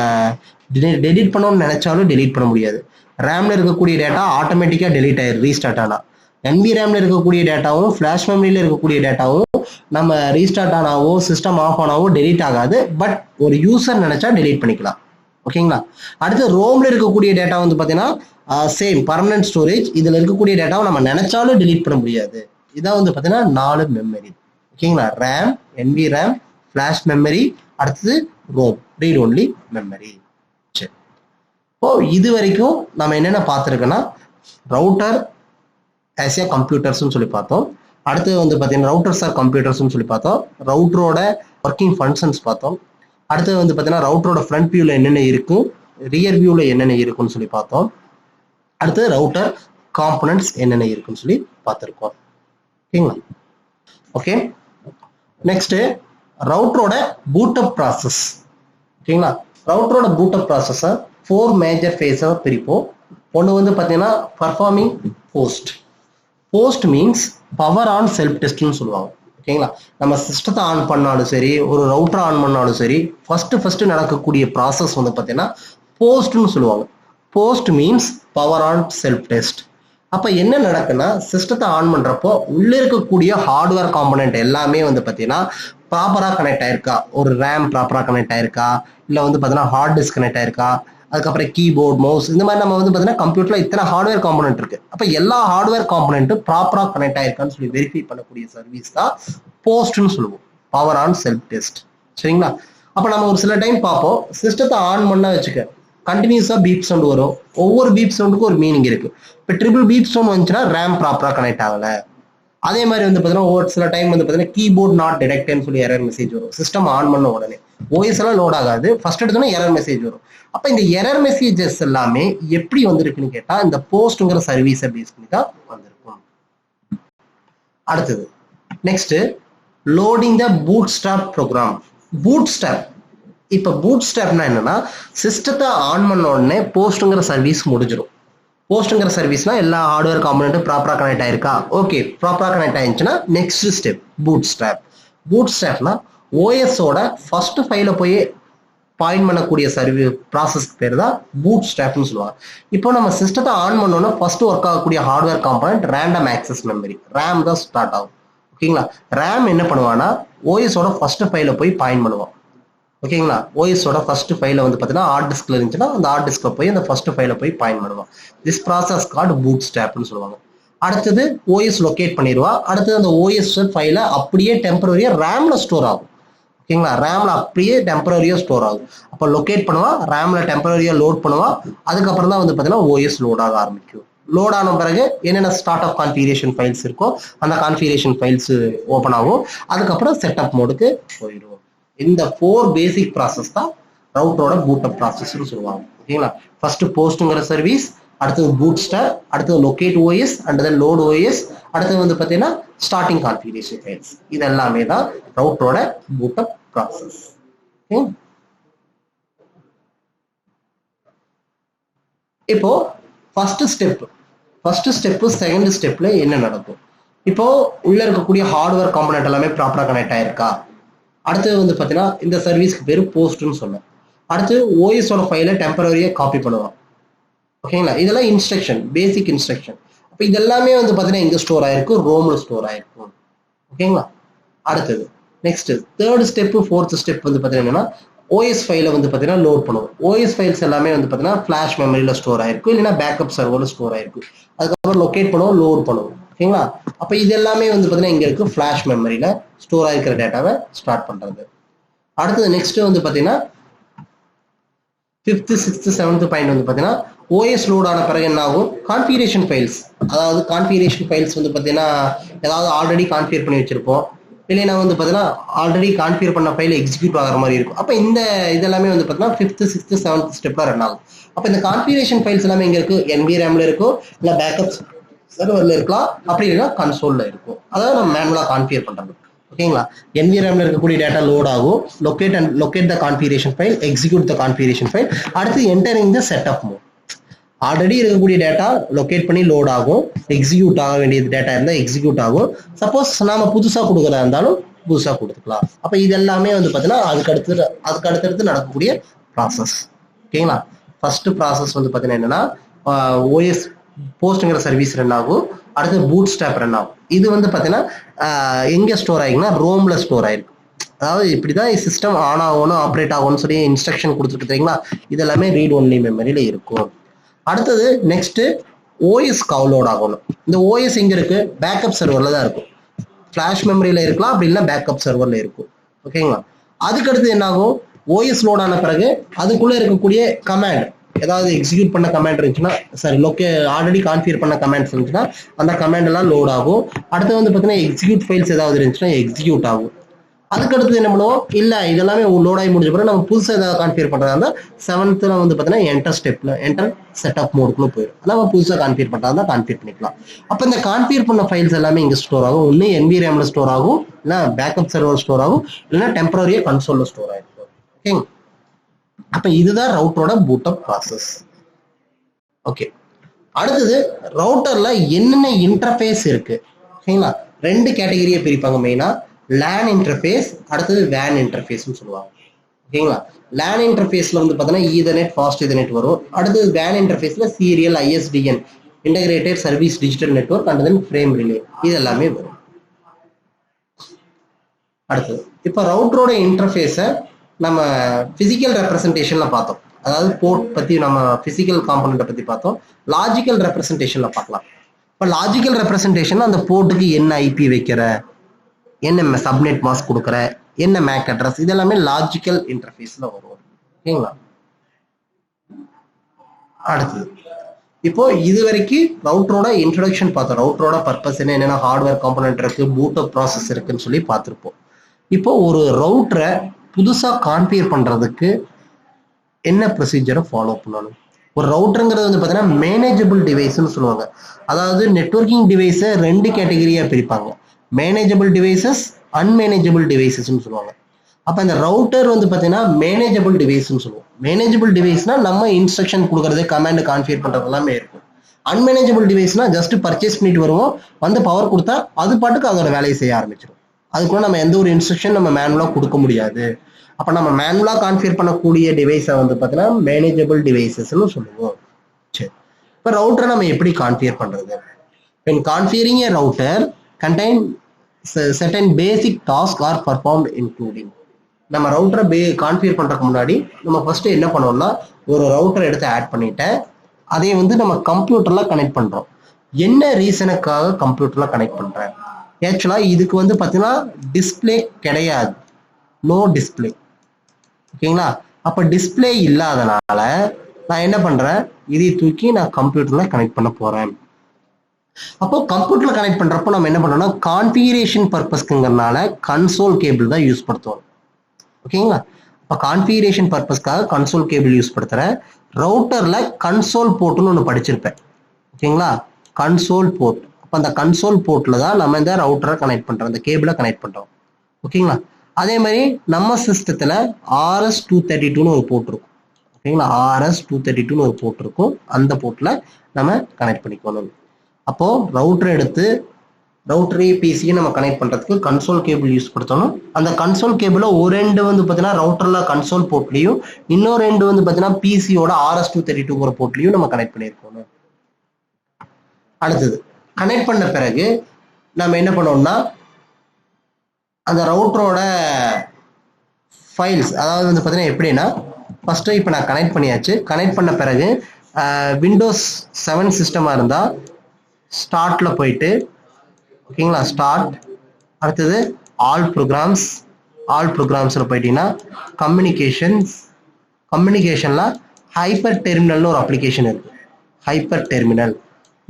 டெலீட் பண்ணணும்னு நினைச்சாலும் டெலீட் பண்ண முடியாது. ரேம்ல இருக்கக்கூடிய டேட்டா ஆட்டோமேட்டிக்காக டெலீட் ஆயிரு ரீஸ்டார்ட் ஆனால். NVRAMல இருக்கக்கூடிய டேட்டாவும் ஃப்ளாஷ் மெமரியில் இருக்கக்கூடிய டேட்டாவும் நம்ம ரீஸ்டார்ட் ஆனாவோ சிஸ்டம் ஆஃப் ஆனாவோ டெலீட் ஆகாது. பட் ஒரு யூசர் நினைச்சா டெலீட் பண்ணிக்கலாம். ஓகேங்களா. அடுத்து ரோம்ல இருக்கக்கூடிய டேட்டா வந்து பார்த்தீங்கன்னா சேம் பர்மனன்ட் ஸ்டோரேஜ். இதில் இருக்கக்கூடிய டேட்டாவை நம்ம நினைச்சாலும் டெலீட் பண்ண முடியாது. இதான் வந்து பார்த்தீங்கன்னா 4 மெமரி. ஓகேங்களா. ரேம், NVRAM, ஃப்ளாஷ் மெமரி, அடுத்தது ரோம், ரீட் ஒன்லி மெமரி. சரி, இப்போ இது வரைக்கும் நம்ம என்னென்ன பார்த்துருக்கோன்னா ரவுட்டர் ஆஸ் ஏ கம்ப்யூட்டர்ஸ்னு சொல்லி பார்த்தோம். அடுத்து வந்து பார்த்தீங்கன்னா ரவுட்டர்ஸ் ஆர் கம்ப்யூட்டர்ஸ்னு சொல்லி பார்த்தோம். ரவுட்டரோட ஒர்க்கிங் ஃபங்க்ஷன்ஸ் பார்த்தோம். அடுத்தது வந்து பார்த்தீங்கன்னா ரவுட்டரோட ஃப்ரண்ட் வியூவில் என்னென்ன இருக்கும், ரியர் வியூவில் என்னென்ன இருக்குன்னு சொல்லி பார்த்தோம். அடுத்தது ரவுட்டர் காம்பனன்ட்ஸ் என்னென்ன இருக்குன்னு சொல்லி பார்த்துருக்கோம். ஓகேங்களா. ஓகே, நெக்ஸ்ட் ரவுட்டரோட பூட்டப் ப்ராசஸ். ஓகேங்களா. ரவுட்டரோட பூட்டப் ப்ராசஸை 4 மேஜர் ஃபேஸாக பிரிப்போம். ஒன்று வந்து பார்த்தீங்கன்னா performing POST. POST means power on self டெஸ்ட்னு சொல்லுவாங்க. ஓகேங்களா. நம்ம சிஸ்டத்தை ஆன் பண்ணாலும் சரி, ஒரு ரவுட்டர் ஆன் பண்ணாலும் சரி, ஃபர்ஸ்ட் நடக்கக்கூடிய ப்ராசஸ் வந்து பார்த்தீங்கன்னா போஸ்ட்னு சொல்லுவாங்க. Post means power on self test. அப்போ என்ன நடக்குன்னா சிஸ்டத்தை ஆன் பண்ணுறப்போ உள்ளே இருக்கக்கூடிய ஹார்ட்வேர் காம்பனன்ட் எல்லாமே வந்து பார்த்தீங்கன்னா ப்ராப்பராக கனெக்ட் ஆயிருக்கா, ஒரு ரேம் ப்ராப்பராக கனெக்ட் ஆயிருக்கா, இல்லை வந்து பார்த்தீங்கன்னா ஹார்ட் டிஸ்க் கனெக்ட் ஆயிருக்கா, அதுக்கப்புறம் கீபோர்ட், மவுஸ், இந்த மாதிரி நம்ம வந்து பார்த்தீங்கன்னா கம்ப்யூட்டரில் இத்தனை ஹார்ட்வேர் காம்பனன்ட் இருக்கு. அப்போ எல்லா ஹார்ட்வேர் காம்பனன்ட்டும் ப்ராப்பராக கனெக்ட் ஆயிருக்கான்னு சொல்லி வெரிஃபை பண்ணக்கூடிய சர்வீஸ் தான் போஸ்ட்னு சொல்லுவோம், பவர் ஆன் செல்ஃப் டெஸ்ட். சரிங்களா. அப்போ நம்ம ஒரு சில டைம் பார்ப்போம், சிஸ்டத்தை ஆன் பண்ண வச்சுக்க கண்டினியூஸாக பீப் சவுண்ட் வரும். ஒவ்வொரு பீப் சவுண்டுக்கும் ஒரு மீனிங் இருக்கு. இப்போ ட்ரிபிள் பீப் சவுண்ட் வந்துச்சுன்னா ரேம் ப்ராப்பராக கனெக்ட் ஆகலை. அதே மாதிரி வந்து பார்த்தீங்கன்னா ஒரு சில டைம் வந்து பார்த்தீங்கன்னா கீபோர்ட் நாட் டிடெக்ட்னு சொல்லி எரர் மெசேஜ் வரும். சிஸ்டம் ஆன் பண்ண உடனே OS எல்லாம் லோட் ஆகாது, ஃபர்ஸ்ட் எடுத்தோன்னா எரர் மெசேஜ் வரும். அப்போ இந்த எரர் மெசேஜஸ் எல்லாமே எப்படி வந்திருக்குன்னு கேட்டால் இந்த போஸ்ட்ங்கிற சர்வீஸை பேஸ் பண்ணி தான் வந்திருக்கும். அடுத்தது next loading the bootstrap program. Bootstrap. இப்போ பூட் ஸ்டாப்னா என்னன்னா சிஸ்டத்தை ஆன் பண்ண உடனே போஸ்ட்ங்கிற சர்வீஸ் முடிஞ்சிடும். போஸ்ட்ங்கிற சர்வீஸ்னா எல்லா ஹார்ட்வேர் காம்பனன்ட்டும் ப்ராப்பராக கனெக்ட் ஆயிருக்கா, ஓகே ப்ராப்பராக கனெக்ட் ஆயிருச்சுன்னா நெக்ஸ்ட் ஸ்டெப் பூட் ஸ்டாப். பூட் ஸ்டாப்னா OSோட ஃபர்ஸ்ட் ஃபைலை போய் பாயிண்ட் பண்ணக்கூடிய ப்ராசஸ்க்கு பேர் தான் பூட் ஸ்டாப்னு சொல்லுவாங்க. இப்போ நம்ம சிஸ்டத்தை ஆன் பண்ணோன்னா ஃபர்ஸ்ட் ஒர்க் ஆகக்கூடிய hardware component random access memory, RAM தான் ஸ்டார்ட் ஆகும். ஓகேங்களா. ரேம் என்ன பண்ணுவான்னா OSோட ஃபர்ஸ்ட் ஃபைலை போய் பாயிண்ட் பண்ணுவான். ஓகேங்களா. OSோட ஃபர்ஸ்ட் ஃபைலை வந்து பார்த்தீங்கன்னா ஹார்ட் டிஸ்க்ல இருந்துச்சுன்னா அந்த ஹார்ட் டிஸ்க்ல போய் அந்த ஃபர்ஸ்ட் ஃபைலை போய் பாயிண்ட் பண்ணுவான். திஸ் ப்ராசஸ் கால்ட் பூட் ஸ்டாப்னு சொல்லுவாங்க. அடுத்தது OS லொகேட் பண்ணிடுவா. அடுத்தது அந்த OS ஃபைலை அப்படியே டெம்பரரியா ரேம்ல ஸ்டோர் ஆகும். ஓகேங்களா. ரேம்ல அப்படியே டெம்பரரியா ஸ்டோர் ஆகும். அப்போ லொகேட் பண்ணுவா, ரேம்ல டெம்பரரியா லோட் பண்ணுவா. அதுக்கப்புறம் தான் வந்து பார்த்தீங்கன்னா OS லோட் ஆக ஆரம்பிக்கும். லோட் ஆன பிறகு என்னென்ன ஸ்டார்ட் அப் கான்ஃபிகரேஷன் ஃபைல்ஸ் இருக்கோ அந்த கான்ஃபிகரேஷன் ஃபைல்ஸ் ஓப்பன் ஆகும். அதுக்கப்புறம் செட்டப் மோடுக்கு போயிடும். இந்த 4 பேசிக் ப்ராசஸ் தான் ரவுட்டரோட பூட்டப் ப்ராசஸ்னு சொல்லுவாங்க. ஓகேங்களா. ஃபர்ஸ்ட் போஸ்ட்ங்கிற சர்வீஸ், அடுத்தது பூட் ஸ்டாப், அடுத்தது locate OS, and then load OS, அடுத்தது வந்து பார்த்தீங்கன்னா ஸ்டார்டிங் கான்ஃபிகரேஷன் ஃபைல்ஸ். இது எல்லாமே தான் ரவுட்டரோட பூட்டப் ப்ராசஸ். இப்போ ஃபர்ஸ்ட் ஸ்டெப் செகண்ட் ஸ்டெப்ல என்ன நடக்கும்? இப்போ உள்ள இருக்கக்கூடிய ஹார்ட்வேர் காம்பனன்ட் எல்லாமே ப்ராப்பரா கனெக்ட் ஆயிருக்கா. அடுத்தது வந்து பார்த்தீங்கன்னா இந்த சர்வீஸ்க்கு பேர் போஸ்ட்னு சொன்னேன். அடுத்து OSோட ஃபைலை டெம்பரரியா காப்பி பண்ணுவான். ஓகேங்களா. இதெல்லாம் இன்ஸ்ட்ரக்ஷன், பேசிக் இன்ஸ்ட்ரக்ஷன். அப்போ இதெல்லாமே வந்து பார்த்தீங்கன்னா எங்க ஸ்டோர் ஆயிருக்கும், ரோம்ல ஸ்டோர் ஆயிருக்கும். ஓகேங்களா. அடுத்தது next third step fourth step வந்து பார்த்தீங்கன்னா OS ஃபைலை வந்து பார்த்தீங்கன்னா லோட் பண்ணுவோம். OS ஃபைல்ஸ் எல்லாமே வந்து பார்த்தீங்கன்னா ஃபிளாஷ் மெமரியில் ஸ்டோர் ஆயிருக்கும், இல்லைன்னா பேக்கப் சர்வரில் ஸ்டோர் ஆயிருக்கும். அதுக்கப்புறம் லொகேட் பண்ணுவோம், லோட் பண்ணுவோம். ஓகேங்களா. அப்போ இது எல்லாமே வந்து பார்த்தீங்கன்னா இங்கே இருக்கு ஃபிளாஷ் மெமரியில் ஸ்டோர் ஆகிருக்கிற டேட்டாவை ஸ்டார்ட் பண்ணுறது. அடுத்தது நெக்ஸ்ட் வந்து பார்த்தீங்கன்னா 5th 6th 7th பாயிண்ட் வந்து பார்த்தீங்கன்னா OS லோட் ஆன பிறகு என்ன ஆகும், கான்ஃபிகரேஷன் ஃபைல்ஸ். அதாவது கான்ஃபிகரேஷன் ஃபைல்ஸ் வந்து பார்த்தீங்கன்னா ஏதாவது ஆல்ரெடி கான்ஃபிகர் பண்ணி வச்சிருப்போம், இல்லைன்னா வந்து பார்த்தீங்கன்னா ஆல்ரெடி கான்ஃபிகர் பண்ண ஃபைல் எக்ஸிக்யூட் ஆகிற மாதிரி இருக்கும். அப்போ இந்த இதெல்லாமே வந்து பார்த்தீங்கன்னா 5th 6th 7th ஸ்டெப்ல ரன் ஆகும். அப்போ இந்த கான்ஃபிகரேஷன் ஃபைல்ஸ் எல்லாமே எங்க இருக்கு? NVRAMல இருக்கும், இல்லை பேக்கப் சர்வர்ல இருக்கலாம், அப்படி இல்லைன்னா கன்சோல்ல இருக்கும். அதாவது நம்ம மேனுவலா கான்ஃபிகர் பண்றது. ஓகேங்களா? NVRAMல இருக்கக்கூடிய டேட்டா லோட் ஆகும், locate the configuration file, execute the configuration file, அடுத்து entering the setup mode. Already இருக்கக்கூடிய டேட்டா லொகேட் பண்ணி லோட் ஆகும், எக்ஸிக்யூட் ஆக வேண்டியது டேட்டா இருந்தால் எக்ஸிக்யூட் ஆகும். சப்போஸ் நாம புதுசாக கொடுக்குறதா இருந்தாலும் புதுசாக கொடுத்துக்கலாம். அப்போ இது எல்லாமே வந்து பார்த்தீங்கன்னா அதுக்கு அடுத்தடுத்து நடக்கக்கூடிய ப்ராசஸ். ஓகேங்களா? ஃபர்ஸ்ட் ப்ராசஸ் வந்து பார்த்தீங்கன்னா என்னன்னா ஓஎஸ் போஸ்ட்ங்கிற சர்வீஸ் ரன் ஆகும், அடுத்து பூட் ஸ்டாப் ரன் ஆகும். இது வந்து பார்த்தீங்கன்னா எங்கே ஸ்டோர் ஆகிங்கன்னா ரோம்ல ஸ்டோர் ஆயிருக்கு. அதாவது இப்படிதான் சிஸ்டம் ஆன் ஆகணும், ஆப்ரேட் ஆகணும்னு சொல்லி இன்ஸ்ட்ரக்ஷன் கொடுத்துருக்குறீங்களா, இது எல்லாமே ரீட் ஒன்லி மெமரியில இருக்கும். அடுத்தது நெக்ஸ்ட் ஓஎஸ் கவுலோட் ஆகணும். இந்த ஓஎஸ் எங்க இருக்கு? பேக்கப் சர்வர்ல தான் இருக்கும். ஃபிளாஷ் மெமரியில இருக்கலாம், அப்படி இல்லை பேக்கப் சர்வர்ல இருக்கும். ஓகேங்களா? அதுக்கடுத்து என்ன ஆகும்? ஓஎஸ் லோட் ஆன பிறகு அதுக்குள்ள இருக்கக்கூடிய கமாண்ட், ஏதாவது எக்ஸிக்யூட் பண்ண கமாண்ட் இருந்துச்சுன்னா, சரி ஆல்ரெடி கான்ஃபிகர் பண்ண கமாண்ட்ஸ் இருந்துச்சுன்னா அந்த கமாண்ட் எல்லாம் லோட் ஆகும். அடுத்து வந்து பார்த்தீங்கன்னா எக்ஸிக்யூட் ஃபைல்ஸ் ஏதாவது இருந்துச்சுன்னா எக்ஸிக்யூட் ஆகும். அதுக்கடுத்து என்ன பண்ணுவோம்? இல்லை இதெல்லாமே லோட் ஆகி முடிஞ்ச பிறகு நம்ம புதுசாக ஏதாவது கான்ஃபிகர் பண்ணுறதா இருந்தால் 7th வந்து பார்த்தீங்கன்னா என்டர் செட்டப் மோடுக்குள்ள போயிடும். நம்ம புதுசாக கான்ஃபிகர் பண்ணுறதா இருந்தால் கான்ஃபிகர் பண்ணிக்கலாம். அப்போ இந்த கான்ஃபிகர் பண்ண ஃபைல்ஸ் எல்லாமே இங்கே ஸ்டோர் ஆகும். ஒன்று NVRAMல ஸ்டோர் ஆகும், இல்லை பேக்கப் சர்வர் ஸ்டோர் ஆகும், இல்லைன்னா டெம்பரரியாக கன்சோலில் ஸ்டோர் ஆகிருக்கும். ஓகேங்க? அப்போ இதுதான் ரவுட்டரோட பூட்டப் ப்ராசஸ். ஓகே, அடுத்தது ரவுட்டர்ல என்னென்ன இன்டர்ஃபேஸ் இருக்கு? ஓகேங்களா? 2 கேட்டகரியை பிரிப்பாங்க மெயினா. லேன் இன்டர்ஃபேஸ், அடுத்தது வேன் இன்டர்ஃபேஸ்னு சொல்லுவாங்க. ஓகேங்களா? லேன் இன்டர்ஃபேஸ்ல வந்து பார்த்தீங்கன்னா ஈதர்நெட், ஃபாஸ்ட் ஈதர்நெட் வரும். அடுத்தது வேன் இன்டர்ஃபேஸ்ல serial, ISDN, integrated service digital network, and then frame relay, இது எல்லாமே வரும். அடுத்தது இப்போ ரவுட்டரோட இன்டர்ஃபேஸை நம்ம பிசிக்கல் ரெப்ரசன்டேஷன்ல பார்த்தோம். அதாவது போர்ட் பத்தி நம்ம பிசிக்கல் காம்பனண்ட்டை பத்தி பார்த்தோம். லாஜிக்கல் ரெப்ரசன்டேஷன்ல பார்க்கலாம். இப்போ லாஜிக்கல் ரெப்ரசன்டேஷன் அந்த போர்ட்டுக்கு என்ன IP வைக்கிற, என்ன சப்நெட் மாஸ்க் கொடுக்குற, என்ன மேக் அட்ரஸ், இதெல்லாமே லாஜிக்கல் இன்டர்ஃபேஸ்ல வரும். ஓகேங்களா? அடுத்தது இப்போ இது வரைக்கும் ரவுட்டரோட இன்ட்ரோடக்ஷன் பார்த்தோம். ரவுட்டரோட பர்பஸ் என்னென்ன ஹார்ட்வேர் காம்பனண்ட் இருக்கு, பூட்டப் ப்ராசஸ் இருக்குன்னு சொல்லி பார்த்துருப்போம். இப்போ ஒரு ரவுட்டரை புதுசாக கான்ஃபிகர் பண்ணுறதுக்கு என்ன ப்ரொசீஜரை ஃபாலோ பண்ணணும்? ஒரு ரவுட்டருங்கிறது வந்து பார்த்தீங்கன்னா மேனேஜபிள் டிவைஸ்ன்னு சொல்லுவாங்க. அதாவது நெட்வொர்க்கிங் டிவைஸை 2 கேட்டகரியாக பிரிப்பாங்க. மேனேஜபிள் டிவைசஸ், அன்மேனேஜபிள் டிவைசஸ்ன்னு சொல்லுவாங்க. அப்போ இந்த ரவுட்டர் வந்து பார்த்தீங்கன்னா மேனேஜபிள் டிவைஸ்ன்னு சொல்லுவோம். மேனேஜபிள் டிவைஸ்னா நம்ம இன்ஸ்ட்ரக்ஷன் கொடுக்கறது, கமாண்ட் கான்ஃபிகர் பண்ணுறது எல்லாமே இருக்கும். அன்மேனேஜபிள் டிவைஸ்னா ஜஸ்ட் பர்ச்சேஸ் பண்ணிட்டு வருவோம், வந்து பவர் கொடுத்தா அது பாட்டுக்கு அதோட வேலையை செய்ய ஆரம்பிச்சிடும். அதுக்குள்ள நம்ம எந்த ஒரு இன்ஸ்ட்ரக்ஷன் நம்ம மேனுவலாக கொடுக்க முடியாது. அப்போ நம்ம மேனுவலாக கான்ஃபிகர் பண்ணக்கூடிய டிவைஸை வந்து பார்த்தீங்கன்னா மேனேஜபிள் டிவைசஸ்ன்னு சொல்லுவோம். சரி, இப்போ ரவுட்டரை நம்ம எப்படி கான்ஃபிகர் பண்ணுறது? when configuring a router contain certain basic tasks are performed including. நம்ம ரவுட்டரை கான்ஃபிகர் பண்ணுறதுக்கு முன்னாடி நம்ம ஃபர்ஸ்ட் என்ன பண்ணுவோம்னா, ஒரு ரவுட்டரை எடுத்து ஆட் பண்ணிட்டேன், அதை வந்து நம்ம கம்ப்யூட்டர்ல கனெக்ட் பண்ணுறோம். என்ன ரீசனுக்காக கம்ப்யூட்டர்ல கனெக்ட் பண்ணுறேன்? ஆக்சுவலாக இதுக்கு வந்து பார்த்தீங்கன்னா டிஸ்பிளே கிடையாது, நோ டிஸ்பிளே. ஓகேங்களா? அப்போ டிஸ்பிளே இல்லாதனால நான் என்ன பண்ணுறேன், இதை தூக்கி நான் கம்ப்யூட்டர்ல கனெக்ட் பண்ண போகிறேன். அப்போ கம்ப்யூட்டர்ல கனெக்ட் பண்ணுறப்போ நம்ம என்ன பண்ணோம்னா, கான்ஃபிகரேஷன் பர்பஸ்க்குங்கிறதுனால கன்சோல் கேபிள் தான் யூஸ் படுத்துவோம். ஓகேங்களா? இப்போ கான்ஃபிகரேஷன் பர்பஸ்க்காக கன்சோல் கேபிள் யூஸ் படுத்துகிறேன். ரவுட்டர்ல கன்சோல் போர்ட்னு ஒன்று படிச்சிருப்பேன். ஓகேங்களா? Console port. அப்போ அந்த கன்சோல் போர்ட்டில் தான் நம்ம இந்த ரவுட்டரை கனெக்ட் பண்ணுறோம், இந்த கேபிளை கனெக்ட் பண்ணுறோம். ஓகேங்களா? அதே மாதிரி நம்ம சிஸ்டத்தில் RS-232ன்னு ஒரு போர்ட் இருக்கும். ஓகேங்களா? RS-232ன்னு ஒரு போர்ட் இருக்கும். அந்த போர்ட்டில் நம்ம கனெக்ட் பண்ணிக்கணும். அப்போது ரவுட்டரை எடுத்து ரவுட்டரே பிசியை நம்ம கனெக்ட் பண்ணுறதுக்கு கன்சோல் கேபிள் யூஸ் படுத்தணும். அந்த கன்சோல் கேபிளை ஒரு ரெண்டு வந்து பார்த்தீங்கன்னா ரவுட்டரில் கன்சோல் போர்ட்லையும், இன்னொரு ரெண்டு வந்து பார்த்தீங்கன்னா பிசியோட RS-232ங்கிற போர்ட்லையும் நம்ம கனெக்ட் பண்ணியிருக்கணும். அடுத்தது கனெக்ட் பண்ண பிறகு நம்ம என்ன பண்ணோம்னா, அந்த ரவுட்டரோட ஃபைல்ஸ், அதாவது வந்து பார்த்தீங்கன்னா எப்படின்னா, ஃபஸ்ட்டு இப்போ நான் கனெக்ட் பண்ணியாச்சு. கனெக்ட் பண்ண பிறகு Windows 7 சிஸ்டமாக இருந்தால் ஸ்டார்ட்டில் போயிட்டு, ஓகேங்களா, ஸ்டார்ட், அடுத்தது ஆல் ப்ரோக்ராம்ஸில் போயிட்டீங்கன்னா கம்யூனிகேஷனில் ஹைப்பர் டெர்மினல்னு ஒரு அப்ளிகேஷன் இருக்குது. ஹைப்பர் டெர்மினல்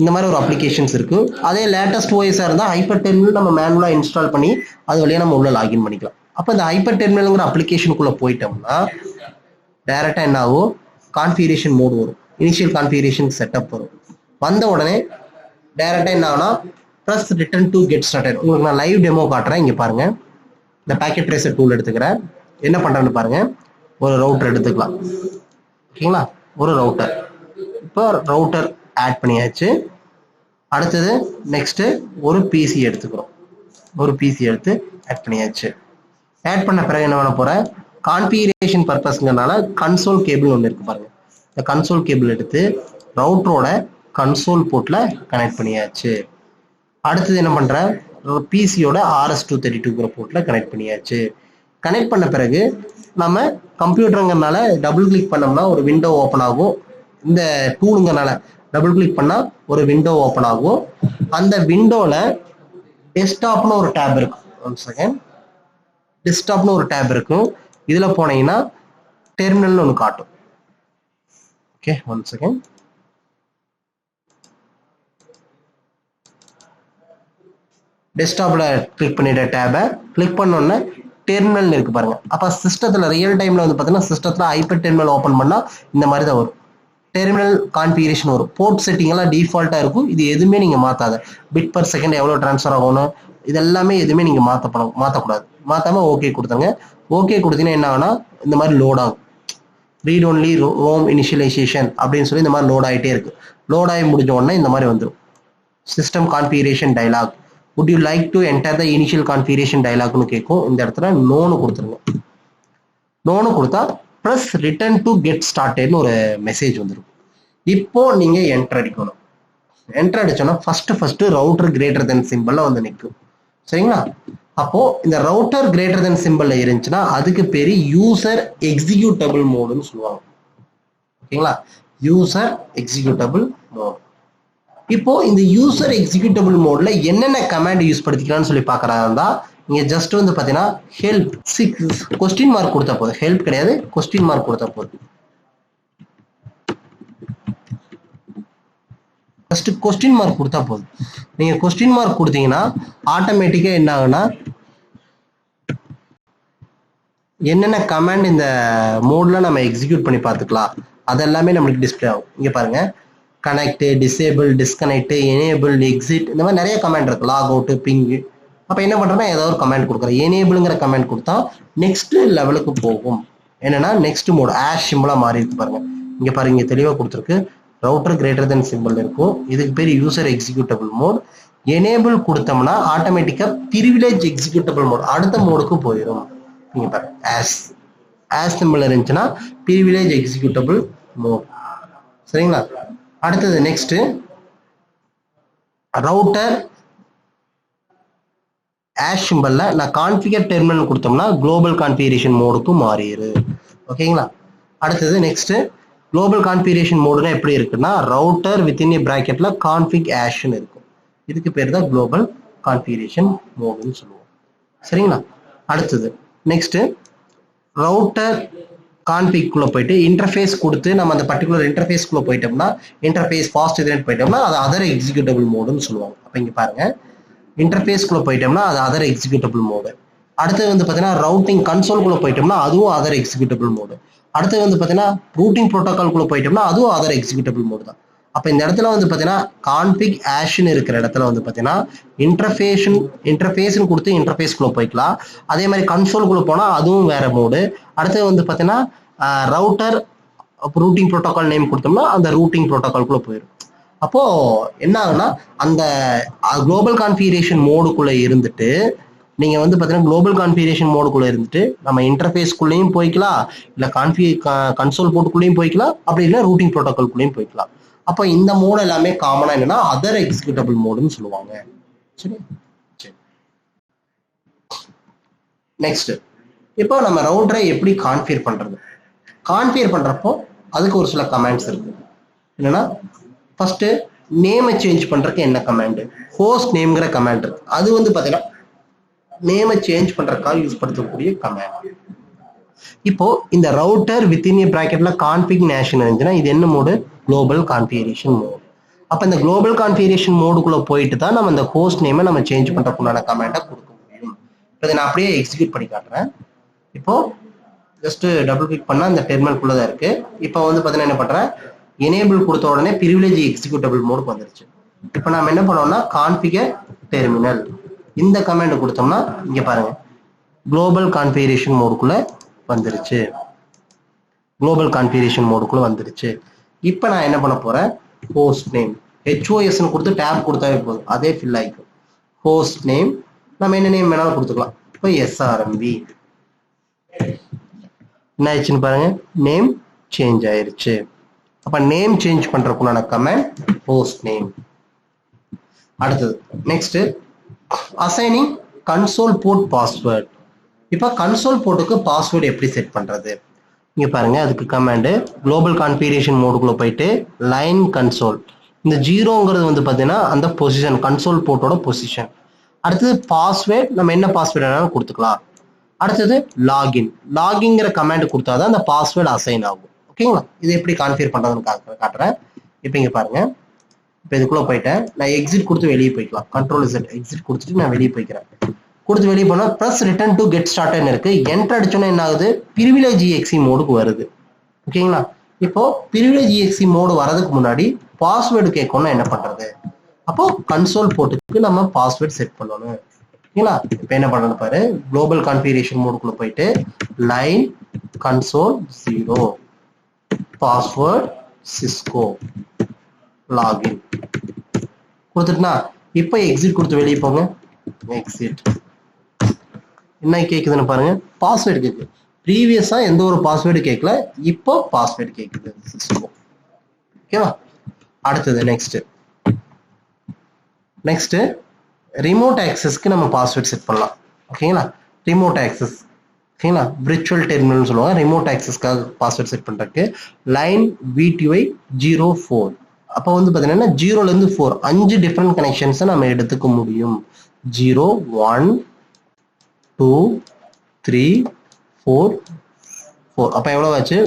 இந்த மாதிரி ஒரு அப்ளிகேஷன்ஸ் இருக்கு. அதே லேட்டஸ்ட் ஓஎஸ்ஸா இருந்தா ஹைப்பர் டெர்மினல் நம்ம மேனுவலா இன்ஸ்டால் பண்ணி அது வழியா நம்ம உள்ள லாகின் பண்ணிக்கலாம். அப்ப இந்த ஹைப்பர் டெர்மினல்ங்கிற அப்ளிகேஷனுக்குள்ள போயிட்டோம்னா டைரக்டா என்ன ஆகும், கான்ஃபிகரேஷன் மோட் வரும், இனிஷியல் கான்ஃபிகரேஷன் செட்டப் வரும். வந்த உடனே டைரக்டா என்ன ஆகும்னா press return to get started. உங்களுக்கு நான் லைவ் டெமோ காட்டுறேன். இங்க பாருங்க, இந்த பேக்கெட் ட்ரேசர் டூல் எடுத்துக்கிறேன். என்ன பண்றேன்னு பாருங்க, ஒரு ரவுட்டர் எடுத்துக்கலாம். ஓகேங்களா, ஒரு ரவுட்டர். இப்போ ரவுட்டர் ஆட் பண்ணியாச்சு. அடுத்தது நெக்ஸ்ட் ஒரு பிசி எடுத்துக்கிறோம். ஒரு பிசி எடுத்து ஆட் பண்ணியாச்சு. ஆட் பண்ண பிறகு என்ன பண்ண போறேன், கான்ஃபிகரேஷன் பர்பஸ்ங்கிறனால கன்சோல் கேபிள் ஒன்று இருக்கு பாருங்க. இந்த கன்சோல் கேபிள் எடுத்து ரவுட்டரோட கன்சோல் போர்ட்ல கனெக்ட் பண்ணியாச்சு. அடுத்தது என்ன பண்றேன், பிசியோட RS-232 போர்ட்ல கனெக்ட் பண்ணியாச்சு. கனெக்ட் பண்ண பிறகு நம்ம கம்ப்யூட்டருங்கிறனால டபுள் கிளிக் பண்ணோம்னா ஒரு விண்டோ ஓப்பன் ஆகும். இந்த டூலுங்கிறனால டபுள் கிளிக் பண்ணா ஒரு விண்டோ ஓப்பன் ஆகும். அந்த விண்டோல டெஸ்க்டாப்னு ஒரு டேப் இருக்கும். ஒன் செகண்ட், டெஸ்க்டாப்னு ஒரு டேப் இருக்கும். இதுல போனீங்கன்னா டெர்மினல்னு ஒன்று காட்டும். Okay, one second. டெஸ்க்டாப்ல கிளிக் பண்ணிட்ட டேபை கிளிக் பண்ணோன்னே டெர்மினல் இருக்கு பாருங்க. அப்ப சிஸ்டத்துல ரியல் டைம்ல வந்து பாத்தீங்கன்னா சிஸ்டத்துல ஹைப்பர் டெர்மினல் ஓப்பன் பண்ணா இந்த மாதிரி தான் வரும். டெர்மினல் கான்ஃபிகரேஷன் வரும். போர்ட் செட்டிங் எல்லாம் டிஃபால்ட்டா இருக்கும். இது எதுவுமே நீங்க மாத்தாத. பிட் பர் செகண்ட் எவ்வளவு டிரான்ஸ்ஃபர் ஆகணும், இதெல்லாமே எதுவுமே நீங்க மாத்தக்கூடாது. மாத்தாம ஓகே கொடுத்துருங்க. ஓகே கொடுத்தீங்கன்னா என்ன ஆகும்னா இந்த மாதிரி லோட் ஆகும். ரீட் ஒன்லி ரோம் இனிஷியலைசேஷன் அப்படின்னு சொல்லி இந்த மாதிரி லோட் ஆகிட்டே இருக்கு. லோட் ஆகி முடிஞ்ச உடனே இந்த மாதிரி வந்துடும் system configuration dialog. would you like to enter the initial configuration dialogனு கேட்கும். இந்த இடத்துல நோன்னு கொடுத்துருங்க. நோன்னு கொடுத்தா ப்ரெஸ் ரிட்டர்ன் டு கெட் ஸ்டார்டட்னு ஒரு மெசேஜ் வந்துடும். இப்போ நீங்க என்டர் அடிக்கணும். என்டர் அடிச்சோன்னா ஃபர்ஸ்ட் ரவுட்டர் கிரேட்டர் தென் சிம்பிள்ல வந்து நிற்கும். சரிங்களா, அப்போ இந்த ரவுட்டர் கிரேட்டர் தென் சிம்பிள்ல இருந்துச்சுன்னா அதுக்கு பேரு யூசர் எக்ஸிக்யூட்டபிள் மோடுன்னு சொல்லுவாங்க. ஓகேங்களா, யூசர் எக்ஸிக்யூட்டபிள் மோட். இப்போ இந்த யூசர் எக்ஸிக்யூட்டபிள் மோட்ல என்னென்ன கமாண்ட் யூஸ் படுத்திக்கலாம்னு சொல்லி பாக்குறதா இருந்தா இங்க ஜஸ்ட் வந்து பாத்தீங்கன்னா ஹெல்ப் கொஸ்டின் மார்க் கொடுத்தா போதும். ஹெல்ப் கிடையாது, கொஸ்டின் மார்க் கொடுத்தா போதும். ஃபர்ஸ்ட் கொஸ்டின் மார்க் கொடுத்தா போதும். நீங்க கொஸ்டின் மார்க் கொடுத்தீங்கன்னா ஆட்டோமேட்டிக்கா என்ன ஆகுனா என்னென்ன கமாண்ட் இந்த மோட்ல நம்ம எக்ஸிக்யூட் பண்ணி பார்த்துக்கலாம் அதெல்லாமே நம்மளுக்கு டிஸ்பிளே ஆகும். இங்க பாருங்க, connect, disable, disconnect, enable, exit, இந்த மாதிரி நிறைய கமாண்ட் இருக்கு. Log out, ping. அப்ப என்ன பண்றேன்னா ஏதாவது ஒரு கமாண்ட் கொடுக்குறேன். எனேபிள்ங்கிற கமாண்ட் கொடுத்தா நெக்ஸ்ட் லெவலுக்கு போகும். என்னன்னா நெக்ஸ்ட் மோட் ஆஷ் சிம்பிளா மாறி இருக்கு பாருங்க. இங்க பாருங்க, தெளிவா கொடுத்துருக்கு. ரவுட்டர் கிரேட்டர் தென் சிம்பிள் இருக்கும். இதுக்கு பேர் யூசர் எக்ஸிக்யூட்டபிள் மோட். எனேபிள் கொடுத்தோம்னா ஆட்டோமேட்டிக்கா பிரிவிலேஜ் எக்ஸிக்யூட்டபிள் மோட் அடுத்த மோடுக்கு போயிடும். நீங்க பாருங்க, ஆஷ் சிம்பிள் இருந்துச்சுன்னா பிரிவிலேஜ் எக்ஸிக்யூட்டபிள் மோட். சரிங்களா, அடுத்தது நெக்ஸ்ட் ரவுட்டர் ஆஷ் சிம்பல்ல நான் கான்ஃபிகர் டெர்மினல் கொடுத்தோம்னா குளோபல் கான்ஃபிகரேஷன் மோடுக்கு மாறிடு. ஓகேங்களா, அடுத்தது நெக்ஸ்ட் குளோபல் கான்ஃபிகரேஷன் மோடுனா எப்படி இருக்குன்னா ரவுட்டர் வித்தின் ஏ பிராக்கெட்ல கான்ஃபிக் ஆஷ்னு இருக்கும். இதுக்கு பேர் தான் குளோபல் கான்ஃபிகரேஷன் மோடுன்னு சொல்லுவோம். சரிங்களா, அடுத்தது நெக்ஸ்ட் ரவுட்டர் கான்ஃபிக்குள்ள போயிட்டு இன்டர்ஃபேஸ் கொடுத்து நம்ம அந்த பர்டிகுலர் இன்டர்ஃபேஸ்க்குள்ள போயிட்டோம்னா இன்டர்ஃபேஸ் ஃபாஸ்ட் இதுன்னு போயிட்டோம்னா அது அதர் எக்ஸிக்யூட்டபிள் மோடுன்னு சொல்லுவாங்க. அப்ப இங்க பாருங்க, இன்டர்ஃபேஸ்க்குள்ள போயிட்டோம்னா அது அதர் எக்ஸிக்யூட்டபிள் மோடு. அடுத்தது வந்து பாத்தீங்கன்னா ரவுட்டிங் கன்சோல்குள்ள போயிட்டோம்னா அதுவும் அதர் எக்ஸிக்யூட்டபிள் மோடு. அடுத்தது வந்து பாத்தீங்கன்னா ரூட்டிங் ப்ரோட்டோகால்குள்ள போயிட்டோம்னா அதுவும் அதர் எக்ஸிக்யூட்டபிள் மோடு தான். அப்ப இந்த இடத்துல வந்து பாத்தீங்கன்னா கான்ஃபிக் ஆஷ்னு இருக்கிற இடத்துல வந்து பாத்தீங்கன்னா இன்டர்ஃபேஸ்னு கொடுத்து இன்டர்ஃபேஸ்க்குள்ள போய்க்கலாம். அதே மாதிரி கன்சோல்குள்ள போனா அதுவும் வேற மோடு. அடுத்தது வந்து பாத்தீங்கன்னா ரவுட்டர் ரூட்டிங் ப்ரோட்டோகால் நேம் கொடுத்தோம்னா அந்த ரூட்டிங் ப்ரோட்டோகால்குள்ள போயிடும். அப்போ என்ன ஆகுனா அந்த குளோபல் கான்ஃபிகரேஷன் மோடுக்குள்ள இருந்துட்டு நீங்க வந்து பாத்தீங்கன்னா குளோபல் கான்ஃபிகரேஷன் மோடுக்குள்ள இருந்துட்டு நம்ம இன்டர்ஃபேஸ்க்குள்ளேயும் போய்க்கலாம், இல்ல கன்சோல் போர்ட்டுக்குள்ளேயும் போய்க்கலாம், அப்படி இல்லை ரூட்டிங் ப்ரோட்டோகால்குள்ளேயும் போய்க்கலாம். அப்போ இந்த மோடு எல்லாமே காமனா என்னன்னா அதர் எக்ஸிக்யூட்டபிள் மோடுன்னு சொல்லுவாங்க. சரி, நெக்ஸ்ட் இப்போ நம்ம ரவுட்டரை எப்படி கான்ஃபிகர் பண்றது? கான்ஃபிகர் பண்றப்போ அதுக்கு ஒரு சில கமாண்ட்ஸ் இருக்கு. என்னன்னா ஃபர்ஸ்ட் நேமை சேஞ்ச் பண்றதுக்கு என்ன கமாண்ட், ஹோஸ்ட் நேம்ங்கிற கமாண்ட் இருக்கு. அது வந்து பாத்தீங்கன்னா நேமை சேஞ்ச் பண்றதுக்காக யூஸ் படுத்தக்கூடிய கமாண்ட். இப்போ இந்த ரவுட்டர் வித்தின் ஏ பிராக்கெட்ல கான்ஃபிக் நேஷன் இருந்துச்சுன்னா இது என்ன மோடு, குளோபல் கான்ஃபிகரேஷன் மோட். அப்ப இந்த குளோபல் கான்ஃபிகரேஷன் மோடுக்குள்ள போயிட்டு தான் நம்ம இந்த ஹோஸ்ட் நேமை நம்ம சேஞ்ச் பண்றதுக்குண்டான கமாண்டை கொடுக்க முடியும். இப்போ இதை நான் அப்படியே எக்ஸிக்யூட் பண்ணி காட்டுறேன். இப்போ ஜஸ்ட் டபுள் கிளிக் பண்ணா இந்த டெர்மினலுக்குள்ள தான் இருக்கு. இப்போ வந்து பார்த்தீங்கன்னா என்ன பண்றேன், எனேபிள் கொடுத்த உடனே பிரிவிலேஜ் எக்ஸிக்யூட்டபிள் மோடுக்கு வந்துருச்சு. இப்போ நம்ம என்ன பண்ணோம்னா கான்ஃபிகர் டெர்மினல் இந்த கமாண்ட் கொடுத்தோம்னா இங்க பாருங்க குளோபல் கான்ஃபிகரேஷன் மோடுக்குள்ள வந்துருச்சு. குளோபல் கான்ஃபிகரேஷன் மோடுக்குள்ள வந்துருச்சு. இப்போ நான் என்ன பண்ண போறேன், ஹோஸ்ட் நேம் HOS கொடுத்து டேப் கொடுத்தாவே போதும், அதே ஃபில் ஆயிக்கும். ஹோஸ்ட் நேம் நம்ம என்ன நேம் வேணாலும் கொடுத்துக்கலாம். இப்போ SRMB என்ன ஆயிடுச்சுன்னு பாருங்க, நேம் சேஞ்ச் ஆயிருச்சு. அப்ப நேம் சேஞ்ச் பண்றதுக்குண்டான கமாண்ட் ஹோஸ்ட் நேம். அடுத்தது next assigning console port password. இப்ப கன்சோல் போர்ட்டுக்கு பாஸ்வேர்டு எப்படி செட் பண்றது, இங்க பாருங்க அதுக்கு கமாண்ட் குளோபல் கான்ஃபிகரேஷன் மோடுக்குள்ள போயிட்டு லைன் கன்சோல், இந்த ஜீரோங்கிறது வந்து பாத்தீங்கன்னா அந்த பொசிஷன் கன்சோல் போர்ட்டோட பொசிஷன். அடுத்தது பாஸ்வேர்ட் நம்ம என்ன பாஸ்வேர்டு வேணாலும் கொடுத்துக்கலாம். அடுத்தது லாகின்ங்கிற கமாண்ட் கொடுத்தாதான் அந்த பாஸ்வேர்டு அசைன் ஆகும். ஓகேங்களா, இது எப்படி கான்ஃபிகர் பண்றதுன்னு காட்டுறேன். இப்போ இங்க பாருங்க, இப்போ இதுக்குள்ள போயிட்டேன், நான் எக்ஸிட் கொடுத்து வெளியே போய்க்கலாம். Ctrl+Z எக்ஸிட் கொடுத்துட்டு நான் வெளியே போய்க்கிறேன். கொடுத்து வெளியே போனா ப்ளஸ் ரிட்டர்ன் டு கெட் ஸ்டார்ட்னு இருக்கு. என்டர் அடிச்சோன்னா என்ன ஆகுது, பிரிவிலேஜ் EXE மோடுக்கு வருது. ஓகேங்களா, இப்போ பிரிவிலேஜ் EXE மோடு வரதுக்கு முன்னாடி பாஸ்வேர்டு கேட்கணும்னா என்ன பண்றது, அப்போ கன்சோல் போர்ட்டுக்கு நம்ம பாஸ்வேர்டு செட் பண்ணணும். ஓகேங்களா, இப்போ என்ன பண்ணணும் பாரு, குளோபல் கான்ஃபிகரேஷன் மோடுக்குள்ள போயிட்டு line console 0 password Cisco login கொடுத்துட்டுனா இப்போ எக்ஸிட் கொடுத்து வெளியே போங்க. எக்ஸிட் என்ன கேக்குதுன்னு பாருங்க, பாஸ்வேர்டு கேக்குது. ப்ரீவியஸா எந்த ஒரு பாஸ்வேர்டு கேட்கல, இப்போ பாஸ்வேர்டு கேக்குது சிஸ்கோ. ஓகேவா, அடுத்தது நெக்ஸ்ட் ரிமோட் ஆக்சஸ்க்கு நம்ம பாஸ்வேர்ட் செட் பண்ணலாம். ஓகேங்களா, ரிமோட் ஆக்சஸ் ஓகேங்களா, விர்ச்சுவல் டெர்மினல் சொல்லுவாங்க. ரிமோட் ஆக்சஸ்க்காக பாஸ்வேர்ட் செட் பண்றதுக்கு லைன் VTY 04. அப்போ வந்து பார்த்தீங்கன்னா 0லேருந்து 4 5 டிஃப்ரெண்ட் கனெக்ஷன்ஸை நம்ம எடுத்துக்க முடியும். 0 1 2 3 4 4 அப்போ எவ்வளோ ஆச்சு,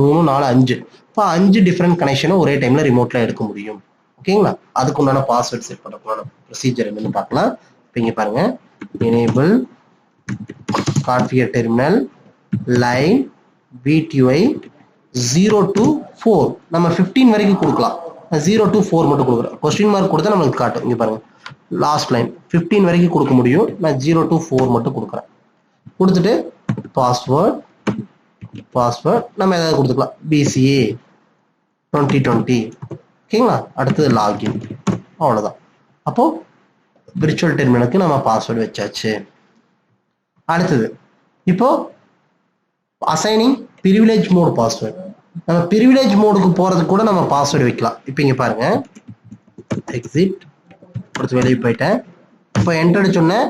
3 4 5. இப்போ 5 டிஃப்ரெண்ட் கனெக்ஷனை ஒரே டைம்ல ரிமோட்ல எடுக்க முடியும். ஓகேங்களா, அதுக்கு உண்டான பாஸ்வேர்ட் செட் பண்ணுறதுக்கான ப்ரொசீஜர் என்னன்னு பார்க்கலாம். இப்போ இங்கே பாருங்க, enable configure terminal line VTY 0 to 4 நம்ம 15 வரைக்கும் கொடுக்கலாம். 0 to 4 மட்டும் கொடுக்குறேன். கொஸ்டின் மார்க் கொடுத்தா நம்மளுக்கு காட்டும். இங்கே பாருங்க லாஸ்ட் லைன் 15 வரைக்கும் கொடுக்க முடியும், நான் 0 to 4 மட்டும் கொடுக்குறேன். கொடுத்துட்டு பாஸ்வேர்ட் நம்ம ஏதாவது கொடுத்துக்கலாம், BCA 2020. ஓகேங்களா, அடுத்தது லாகின், அவ்வளோதான். அப்போ விர்ச்சுவல் டெர்மினலுக்கு நம்ம பாஸ்வேர்டு வச்சாச்சு. அடுத்தது இப்போ அசைனிங் பிரிவிலேஜ் மோட் பாஸ்வேர்டு. நம்ம பிரிவிலேஜ் மோடுக்கு போறதுக்கு கூட நம்ம பாஸ்வேர்டு வைக்கலாம். இப்போ இங்க பாருங்க, எக்ஸிட் கொடுத்து வெளியே போயிட்டேன். இப்போ என்டர் அடிச்சோன்னே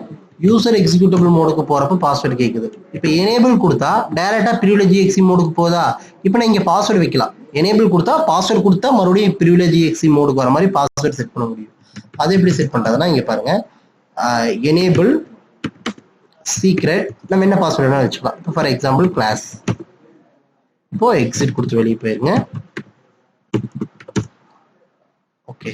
யூசர் எக்ஸிக்யூட்டபிள் மோடுக்கு போறப்ப பாஸ்வேர்டு கேட்குது. இப்போ எனேபிள் கொடுத்தா டைரக்டா பிரிவிலேஜ் EXE மோடுக்கு போதா, இப்போ நான் இங்க பாஸ்வேர்டு வைக்கலாம். எனேபிள் பாஸ்வேர்டு கொடுத்தா மறுபடியும் பிரிவிலேஜ் EXE மோடுக்கு வர மாதிரி பாஸ்வேர்டு செட் பண்ண முடியும். அது எப்படி செட் பண்றதுன்னா இங்க பாருங்க, எனேபிள் சீக்ரெட் நம்ம என்ன பாஸ்வேர்டு வேணாலும் வச்சுக்கலாம். இப்போ ஃபார் எக்ஸாம்பிள் கிளாஸ். இப்போ எக்ஸிட் கொடுத்து வெளியே போயிருங்க. ஓகே,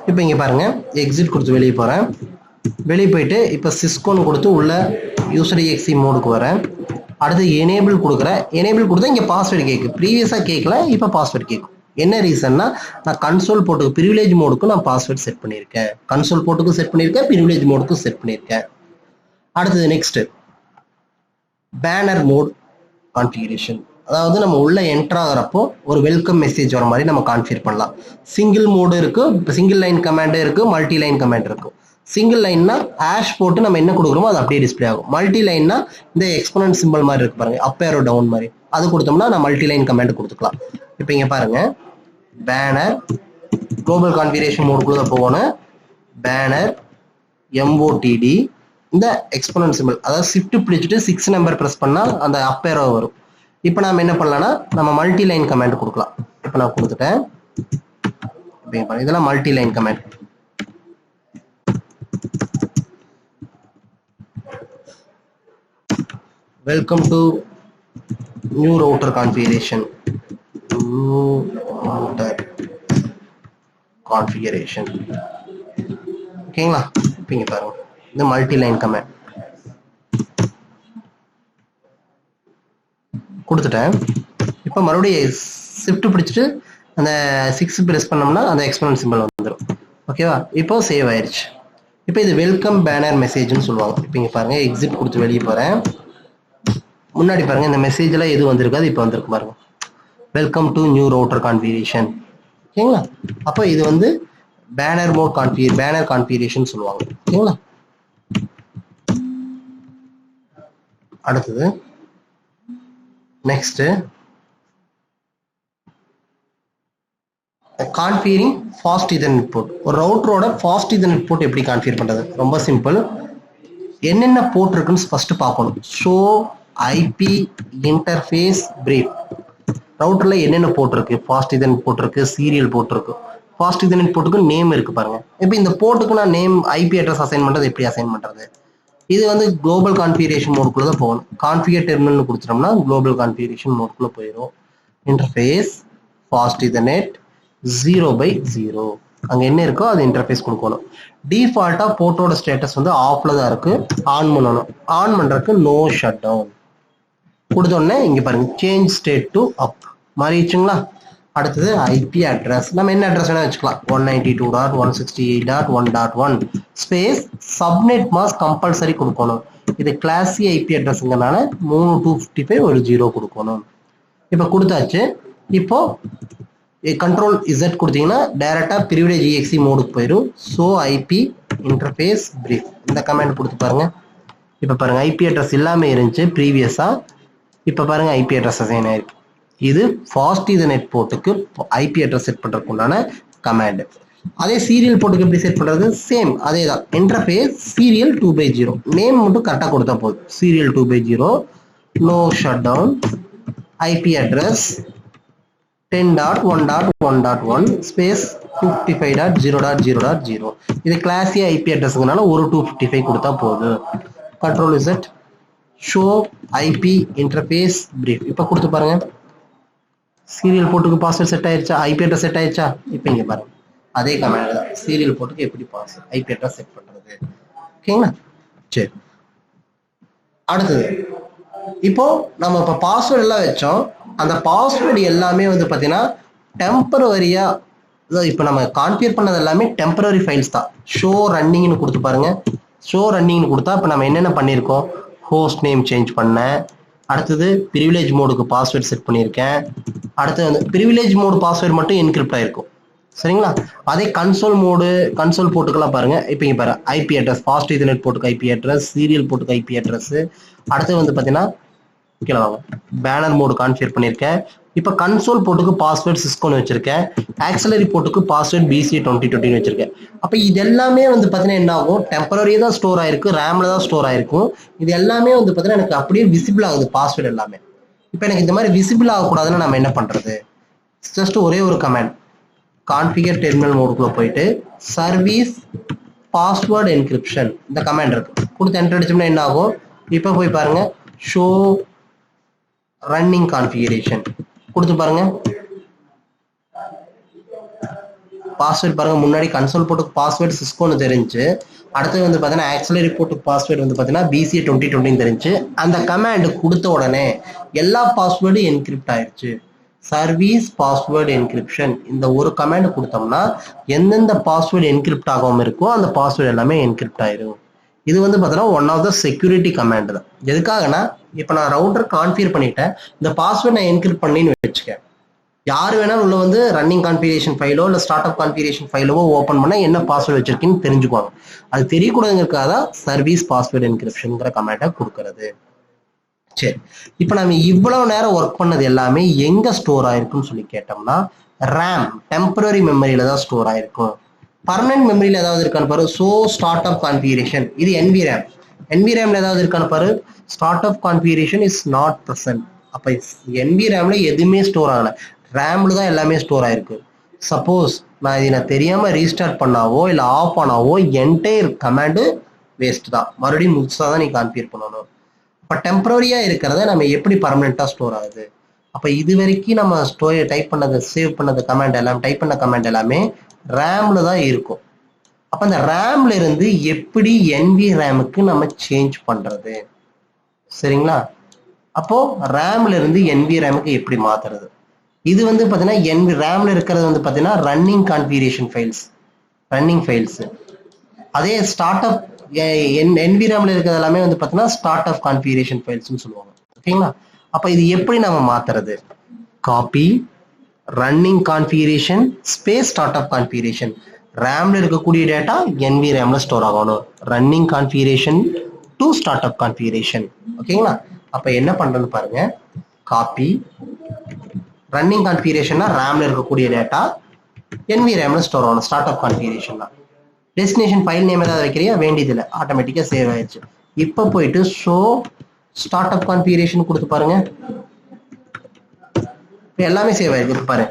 இப்போ இங்க பாருங்க, எக்ஸிட் கொடுத்து வெளியே போறேன். வெளியே போயிட்டு இப்போ சிஸ்கோன்னு கொடுத்து உள்ள யூசர் EXE மோடுக்கு வரேன். அடுத்து எனேபிள் கொடுக்குறேன். எனேபிள் கொடுத்தா இங்கே பாஸ்வேர்டு கேட்கு, ப்ரீவியஸாக கேட்கல, இப்போ பாஸ்வேர்டு கேட்கும். என்ன ரீசன்னா, நான் கன்சோல் போர்ட்டுக்கு பிரிவிலேஜ் மோடுக்கு நான் பாஸ்வேர்டு செட் பண்ணியிருக்கேன். கன்சோல் போர்ட்டுக்கும் செட் பண்ணியிருக்கேன், பிரிவிலேஜ் மோடுக்கும் செட் பண்ணியிருக்கேன். அடுத்தது நெக்ஸ்ட் பேனர் மோட் கான்ஃபிகரேஷன். அதாவது நம்ம உள்ள என்டர் ஆகிறப்போ ஒரு வெல்கம் மெசேஜ் வர மாதிரி நம்ம கான்ஃபிகர் பண்ணலாம். சிங்கிள் மோடு இருக்கு, சிங்கிள் லைன் கமாண்ட் இருக்கு, மல்டி லைன் கமாண்ட் இருக்கு. சிங்கிள் லைன்னா ஹேஷ் போட்டு நம்ம என்ன கொடுக்குறோமோ அது அப்படியே டிஸ்பிளே ஆகும். மல்டி லைன்னா இந்த எக்ஸ்போனன்ட் சிம்பிள் மாதிரி இருக்கு பாருங்க, அப் ஏரோ டவுன் மாதிரி, அது கொடுத்தோம்னா நான் மல்டி லைன் கமாண்ட் கொடுத்துக்கலாம். இப்போ இங்க பாருங்க, பேனர் குளோபல் கான்ஃபிகரேஷன் மோடுக்குள்ள போகணும். பேனர் MOTD இந்த எக்ஸ்போனன்ட் சிம்பிள், அதாவது ஷிஃப்ட் பிடிச்சிட்டு 6 நம்பர் பிரஸ் பண்ணா அந்த அப் ஏரோ வரும். இப்போ நாம என்ன பண்ணலாம்னா நம்ம மல்டி லைன் கமாண்ட் கொடுக்கலாம். இப்போ நான் கொடுத்துட்டேன். இதெல்லாம் multi line command. Welcome to new router configuration. New router configuration. ஓகேங்களா? இப்போ இங்கே பாருங்க, இந்த மல்டி லைன் கமெண்ட் கொடுத்துட்டேன். இப்போ மறுபடியும் ஷிஃப்ட் பிடிச்சிட்டு அந்த 6 ப்ரெஸ் பண்ணோம்னா அந்த எக்ஸ்போனன்ட் சிம்பிள் வந்துடும். ஓகேவா? இப்போ சேவ் ஆயிடுச்சு. இப்போ இது வெல்கம் பேனர் மெசேஜ்னு சொல்லுவாங்க. இப்போ இங்கே பாருங்க, எக்ஸிட் கொடுத்து வெளியே போகிறேன். முன்னாடி பாருங்க, இந்த மெசேஜ்ல எது வந்திருக்காது இப்போ வந்திருக்கு பாருங்க, welcome to new router configuration. ஓகேங்களா? அப்போ இது வந்து பேனர் மோட் பேனர் கான்ஃபிகரேஷன் சொல்லுவாங்க. ஓகேங்களா? அடுத்தது next configuring fast ethernet port. ஒரு ரவுட்டரோட ஃபாஸ்ட் ஈதர்நெட் போர்ட் எப்படி கான்ஃபிகர் பண்றது? ரொம்ப சிம்பிள். என்னென்ன போர்ட் இருக்குன்னு ஃபர்ஸ்ட் பார்க்கணும். Show IP interface brief. ரவுட்டர்ல என்னென்ன போர்ட் இருக்கு? ஃபாஸ்ட் ஈதர்நெட் போர்ட் இருக்கு, சீரியல் போர்ட் இருக்கு. ஃபாஸ்ட் ஈதர்நெட் போர்ட்டுக்கு நேம் இருக்கு பாருங்க. இப்போ இந்த போர்ட்டுக்கு நான் நேம் ஐபி அட்ரஸ் அசைன் பண்றது எப்படி அசைன் பண்றது? இது வந்து குளோபல் கான்ஃபிகரேஷன் மோடுக்குள்ள தான் போகணும். கான்ஃபிகர் டெர்மினல் கொடுத்துட்டோம்னா குளோபல் கான்ஃபிகரேஷன் மோடுக்குள்ள போயிடும். இன்டர்ஃபேஸ் ஃபாஸ்ட் ஈதர்நெட் 0/0 அங்க என்ன இருக்கோ அது இன்டர்ஃபேஸ் கொடுக்கணும். டிஃபால்ட்டா போர்ட்டோட ஸ்டேட்டஸ் வந்து ஆஃப்ல தான் இருக்கு. ஆன் பண்ணணும். ஆன் பண்றதுக்கு நோ ஷட் டவுன் கொடுத்தோடனே இங்க பாருங்க, சேஞ்ச் ஸ்டேட் டு அப் மாறிடுச்சுங்களா? அடுத்தது ஐபி அட்ரஸ். நம்ம என்ன அட்ரஸ் வேணா வச்சுக்கலாம். 192.168.1.1 ஸ்பேஸ் சப்நெட் மாஸ்க் கம்பல்சரி கொடுக்கணும். இது கிளாஸ் சி ஐபி அட்ரஸ்ங்கிறனால 3255 ஒரு 0 கொடுக்கணும். இப்போ கொடுத்தாச்சு. இப்போ கண்ட்ரோல் இசட் கொடுத்தீங்கன்னா டைரக்டா பிரிவிலேஜ் EXE மோடுக்கு போயிடும். ஸோ ஐபி இன்டர்ஃபேஸ் பிரீஃப் இந்த கமெண்ட் கொடுத்து பாருங்க. இப்போ பாருங்க, ஐபி அட்ரஸ் இல்லாம இருந்துச்சு ப்ரீவியஸா. இப்போ பாருங்க, ஐபி அட்ரஸ் அசைன் ஆயிருக்கு. இது ஃபாஸ்ட் ஈதர்நெட் போர்ட்டுக்கு ஐபி அட்ரஸ் செட் பண்றதுக்கு உண்டான கமாண்ட். அதே சீரியல் போர்ட்டுக்கு எப்படி செட் பண்றது? சேம் அதே தான். இன்டர்ஃபேஸ் சீரியல் 2/0 நேம் மட்டும் கரெக்டாக கொடுத்தா போதும். Serial 2/0 no shut down IP address 10.1.1.1 space 55.0.0.0. இது கிளாஸ் ஏ ஐபி அட்ரஸ்ங்கனால ஒரு 255 கொடுத்தா போதும். Control Z show IP interface brief இப்போ கொடுத்து பாருங்க. சீரியல் போர்ட்டுக்கு பாஸ்வேர்ட் செட் ஆயிருச்சா? ஐபி அட்ரஸ் செட் ஆயிருச்சா? இப்போ இங்க பாருங்க, அதே கமாண்ட் தான். சீரியல் போர்ட்டுக்கு எப்படி பாஸ்வேர்ட் ஐபி அட்ரஸ் செட் பண்றது? ஓகேங்களா? சரி, அடுத்தது இப்போ நம்ம இப்போ பாஸ்வேர்ட் எல்லாம் வச்சோம். அந்த பாஸ்வேர்டு எல்லாமே வந்து பார்த்தீங்கன்னா டெம்பரவரியா, இப்போ நம்ம கான்ஃபிகர் பண்ணது எல்லாமே டெம்பரரி ஃபைல்ஸ் தான். ஷோ ரன்னிங்னு கொடுத்து பாருங்க. ஷோ ரன்னிங்னு கொடுத்தா இப்போ நம்ம என்னென்ன பண்ணியிருக்கோம்? ஹோஸ்ட் நேம் சேஞ்ச் பண்ணேன். அடுத்தது பிரிவிலேஜ் மோடுக்கு பாஸ்வேர்ட் செட் பண்ணியிருக்கேன். அடுத்தது வந்து பிரிவிலேஜ் மோடு பாஸ்வேர்டு மட்டும் என்கிரிப்ட் ஆயிருக்கும். சரிங்களா? அதே கன்சோல் மோடு, கன்சோல் போர்ட்டுக்கெல்லாம் பாருங்க. இப்போ இங்கே பாருங்க, ஐபி அட்ரஸ் ஃபாஸ்ட் ஈதர்நெட் போர்ட்டுக்கு ஐபி அட்ரஸ், சீரியல் போர்ட்டுக்கு ஐபி அட்ரஸ். அடுத்து வந்து பார்த்தீங்கன்னா கீழே வாங்க, பேனர் மோடு கான்ஃபிகர் பண்ணியிருக்கேன். இப்போ கன்சோல் போர்ட்டுக்கு பாஸ்வேர்ட் சிஸ்கோன்னு வச்சிருக்கேன். ஆக்சிலரி போர்ட்டுக்கு பாஸ்வேர்ட் BCA 2020 வச்சிருக்கேன். அப்போ இது எல்லாமே வந்து பார்த்தீங்கன்னா என்ன ஆகும்? டெம்பரரியா தான் ஸ்டோர் ஆயிருக்கு, ரேம்ல தான் ஸ்டோர் ஆயிருக்கும். இது எல்லாமே வந்து பார்த்தீங்கன்னா எனக்கு அப்படியே விசிபிள் ஆகுது பாஸ்வேர்டு எல்லாமே. இப்போ எனக்கு இந்த மாதிரி விசிபிள் ஆகக்கூடாதுன்னா நம்ம என்ன பண்றது? ஜஸ்ட் ஒரே ஒரு கமாண்ட், கான்ஃபிகர் டெர்மினல் மோடுக்குள்ள போயிட்டு சர்வீஸ் பாஸ்வேர்ட் என்கிரிப்ஷன் இந்த கமாண்ட் இருக்கு கொடுத்து என்டர் அடிச்சோம்னா என்ன ஆகும்? இப்போ போய் பாருங்க, ஷோ ரன்னிங் கான்ஃபிகரேஷன் கொடுத்து பாருங்க. பாஸ்வேர்ட் பாருங்க, முன்னாடி கன்சோல் போர்ட்டுக்கு பாஸ்வேர்டு சிஸ்கோன்னு தெரிஞ்சு, அடுத்து வந்து பார்த்தீங்கன்னா ஆக்சிலரி போர்ட்டுக்கு பாஸ்வேர்டு வந்து பார்த்தீங்கன்னா BCA 2020 தெரிஞ்சு. அந்த கமாண்ட் கொடுத்த உடனே எல்லா பாஸ்வேர்டும் என்கிரிப்ட் ஆயிடுச்சு. சர்வீஸ் பாஸ்வேர்டு என்கிரிப்ஷன் இந்த ஒரு கமாண்ட் கொடுத்தோம்னா எந்தெந்த பாஸ்வேர்டு என்கிரிப்ட் ஆகாம இருக்கோ அந்த பாஸ்வேர்டு எல்லாமே என்கிரிப்ட் ஆயிரும். இது வந்து பார்த்தீங்கன்னா one of the security command தான். எதுக்காகனா, இப்போ நான் ரவுட்டர் கான்ஃபிகர் பண்ணிட்டேன், இந்த பாஸ்வேர்ட் நான் என்கிரிப்ட் பண்ணின்னு வச்சுக்கேன். யார் வேணாலும் உள்ள வந்து ரன்னிங் கான்ஃபிகரேஷன் ஃபைலோ இல்லை ஸ்டார்ட் அப் கான்ஃபிகரேஷன் ஃபைலோ ஓப்பன் பண்ணா என்ன பாஸ்வேர்டு வச்சிருக்கீங்கன்னு தெரிஞ்சுக்குவாங்க. அது தெரியக்கூடாதுங்கிறதுக்காக தான் சர்வீஸ் பாஸ்வேர்டு என்கிரிப்ஷன்ங்கிற கமாண்டை கொடுக்கறது. சரி, இப்போ நம்ம இவ்வளவு நேரம் ஒர்க் பண்ணது எல்லாமே எங்க ஸ்டோர் ஆயிருக்குன்னு சொல்லி கேட்டோம்னா, ரேம் டெம்பரரி மெமரியில தான் ஸ்டோர் ஆயிருக்கும். பர்மனன்ட் மெமரியில ஏதாவது இருக்கான்னு பாரு. ஸோ ஸ்டார்ட் அப் கான்ஃபிகரேஷன் இது NVRAM. NVRAMல ஏதாவது இருக்கான்னு பாரு. Start up configuration is not present. அப்ப NVRAMல எதுவுமே ஸ்டோர் ஆகல, ரேம்ல தான் எல்லாமே ஸ்டோர் ஆயிருக்கு. சப்போஸ் நான் இதை தெரியாம ரீஸ்டார்ட் பண்ணாவோ இல்லை ஆஃப் ஆனாவோ என்டையர் கமாண்டு வேஸ்ட் தான். மறுபடியும் முழுசா தான் நீ கான்ஃபிகர் பண்ணணும். அப்போ டெம்பரரியாக இருக்கிறத நம்ம எப்படி பர்மனெண்ட்டாக ஸ்டோர் ஆகுது? அப்போ இது வரைக்கும் நம்ம டைப் பண்ணது சேவ் பண்ணது கமாண்ட் எல்லாம் டைப் பண்ண கமாண்ட் எல்லாமே ரேம்ல தான் இருக்கும். அப்போ அந்த ரேம்ல இருந்து எப்படி என்வி ரேமுக்கு நம்ம சேஞ்ச் பண்றது? சரிங்களா? அப்போ ரேம்ல இருந்து என்வி ரேமுக்கு எப்படி மாத்துறது? இது வந்து பார்த்தீங்கன்னா ரேம்ல இருக்கிறது வந்து பார்த்தீங்கன்னா ரன்னிங் கான்ஃபிகரேஷன் ரன்னிங் ஃபைல்ஸ். அதே ஸ்டார்ட் அப் என்வி ரேம்ல இருக்கிறது எல்லாமே வந்து பார்த்தீங்கன்னா ஸ்டார்ட் அப் கான்ஃபிகரேஷன் ஃபைல்ஸ்னு சொல்லுவாங்க. ஓகேங்களா? அப்போ இது எப்படி நம்ம மாத்துறது? Copy running configuration space startup configuration. ரேம்ல இருக்கக்கூடிய டேட்டா என்வி ரேம்ல ஸ்டோர் ஆகணும். Running configuration to startup configuration. ஓகேங்களா? அப்ப என்ன பண்றேன்னு பாருங்க. காப்பி ரன்னிங் கான்ஃபிகரேஷன்னா ரேம்ல இருக்கக்கூடிய டேட்டா என்வி ரேம்ல ஸ்டோர் ஆகணும். ஸ்டார்ட் அப் கான்ஃபிகரேஷன் தான். டெஸ்டினேஷன் ஃபைல் நேம் ஏதாவது வைக்கிறியா? வேண்டியதில்லை, ஆட்டோமேட்டிக்கா சேவ் ஆயிடுச்சு. இப்போ போயிட்டு ஷோ ஸ்டார்ட் அப் கான்ஃபிகரேஷன் கொடுத்து பாருங்க. எல்லாமே சேவ் ஆயிருக்கு. இப்போ பாருங்க,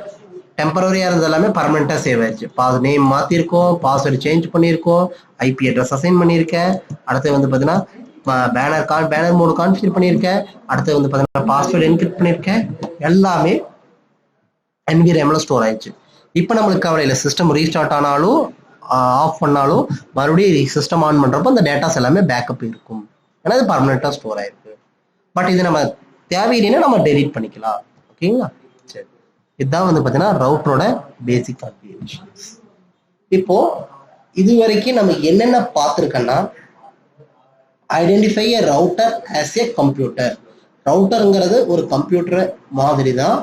டெம்பரரியா இருந்தது எல்லாமே பர்மனெண்டா சேவ் ஆயிடுச்சு. நேம் மாத்திருக்கோம், பாஸ்வேர்டு சேஞ்ச் பண்ணியிருக்கோம், ஐபி அட்ரஸ் அசைன் பண்ணியிருக்கேன். அடுத்து வந்து பார்த்தீங்கன்னா பேனர் மோடு கான்ஃபிகர் பண்ணியிருக்கேன். அடுத்து வந்து பார்த்தீங்கன்னா பாஸ்வேர்டு என்கிரிப்ட் பண்ணியிருக்கேன். எல்லாமே என்வி ரேம்ல ஸ்டோர் ஆயிடுச்சு. இப்போ நம்மளுக்கு கவலை இல்லை. சிஸ்டம் ரீஸ்டார்ட் ஆனாலும் ஆஃப் பண்ணாலும் மறுபடியும் சிஸ்டம் ஆன் பண்றப்போ அந்த டேட்டாஸ் எல்லாமே பேக்கப் இருக்கும். ஏன்னா இது பர்மனெண்டா ஸ்டோர் ஆயிருக்கு. பட் இது நம்ம தேவையில்லைன்னா நம்ம டெலீட் பண்ணிக்கலாம். ஓகேங்களா? சரி, இதுதான் வந்து பார்த்தீங்கன்னா ரவுட்டரோட பேசிக் கான்ஃபிகரேஷன்ஸ். இப்போ இது வரைக்கும் நம்ம என்னென்ன பார்த்துருக்கோன்னா, identify a router as a computer. ரவுட்டருங்கிறது ஒரு கம்ப்யூட்டர் மாதிரி தான்.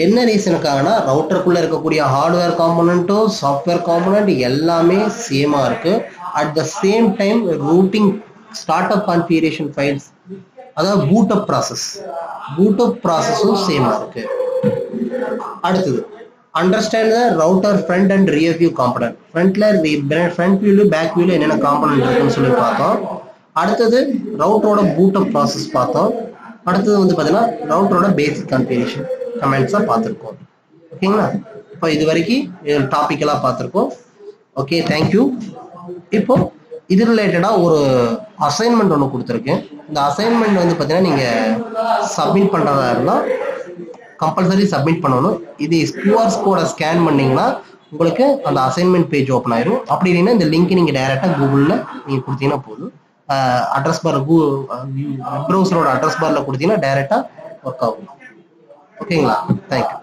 என்ன ரீசனுக்காகனா, ரவுட்டருக்குள்ள இருக்கக்கூடிய ஹார்ட்வேர் காம்போனன்ட்டும் சாஃப்ட்வேர் காம்போனன்ட் எல்லாமே சேமா இருக்கு. At the same time routing startup configuration files, அதாவது பூட் அப் ப்ராசஸும் சேமா இருக்கு. அடுத்தது understand the router front and rear view component. Front வியூல பேக் வியூல என்னென்ன காம்பனன்ட் இருக்குன்னு சொல்லி பார்த்தோம். அடுத்தது ரவுட்டரோட பூட் அப் ப்ராசஸ் பார்த்தோம். அடுத்தது வந்து பார்த்தீங்கன்னா ரவுட்டரோட பேசிக் கான்ஃபிகரேஷன் கமெண்ட்ஸாக பார்த்துருக்கோம். ஓகேங்களா? இப்போ இது வரைக்கும் டாபிக்கெல்லாம் பார்த்துருக்கோம். Okay, thank you. இப்போ இது ரிலேட்டடாக ஒரு அசைன்மெண்ட் ஒன்று கொடுத்துருக்கேன். இந்த அசைன்மெண்ட் வந்து பார்த்தீங்கன்னா நீங்கள் சப்மிட் பண்ணுறதா இருந்தால் கம்பல்சரி சப்மிட் பண்ணணும். இது கியூஆர் கோடை ஸ்கேன் பண்ணிங்கன்னா உங்களுக்கு அந்த அசைன்மெண்ட் பேஜ் ஓப்பன் ஆயிரும். அப்படி இல்லைன்னா இந்த லிங்க் நீங்கள் டைரெக்டாக கூகுளில் நீங்கள் கொடுத்தீங்கன்னா போதும். அட்ரஸ் பார் வெப் ப்ரௌசரோட அட்ரஸ் பார்ல கொடுத்தீங்கன்னா டைரெக்டாக ஒர்க் ஆகும். ஓகேங்களா? தேங்க்யூ.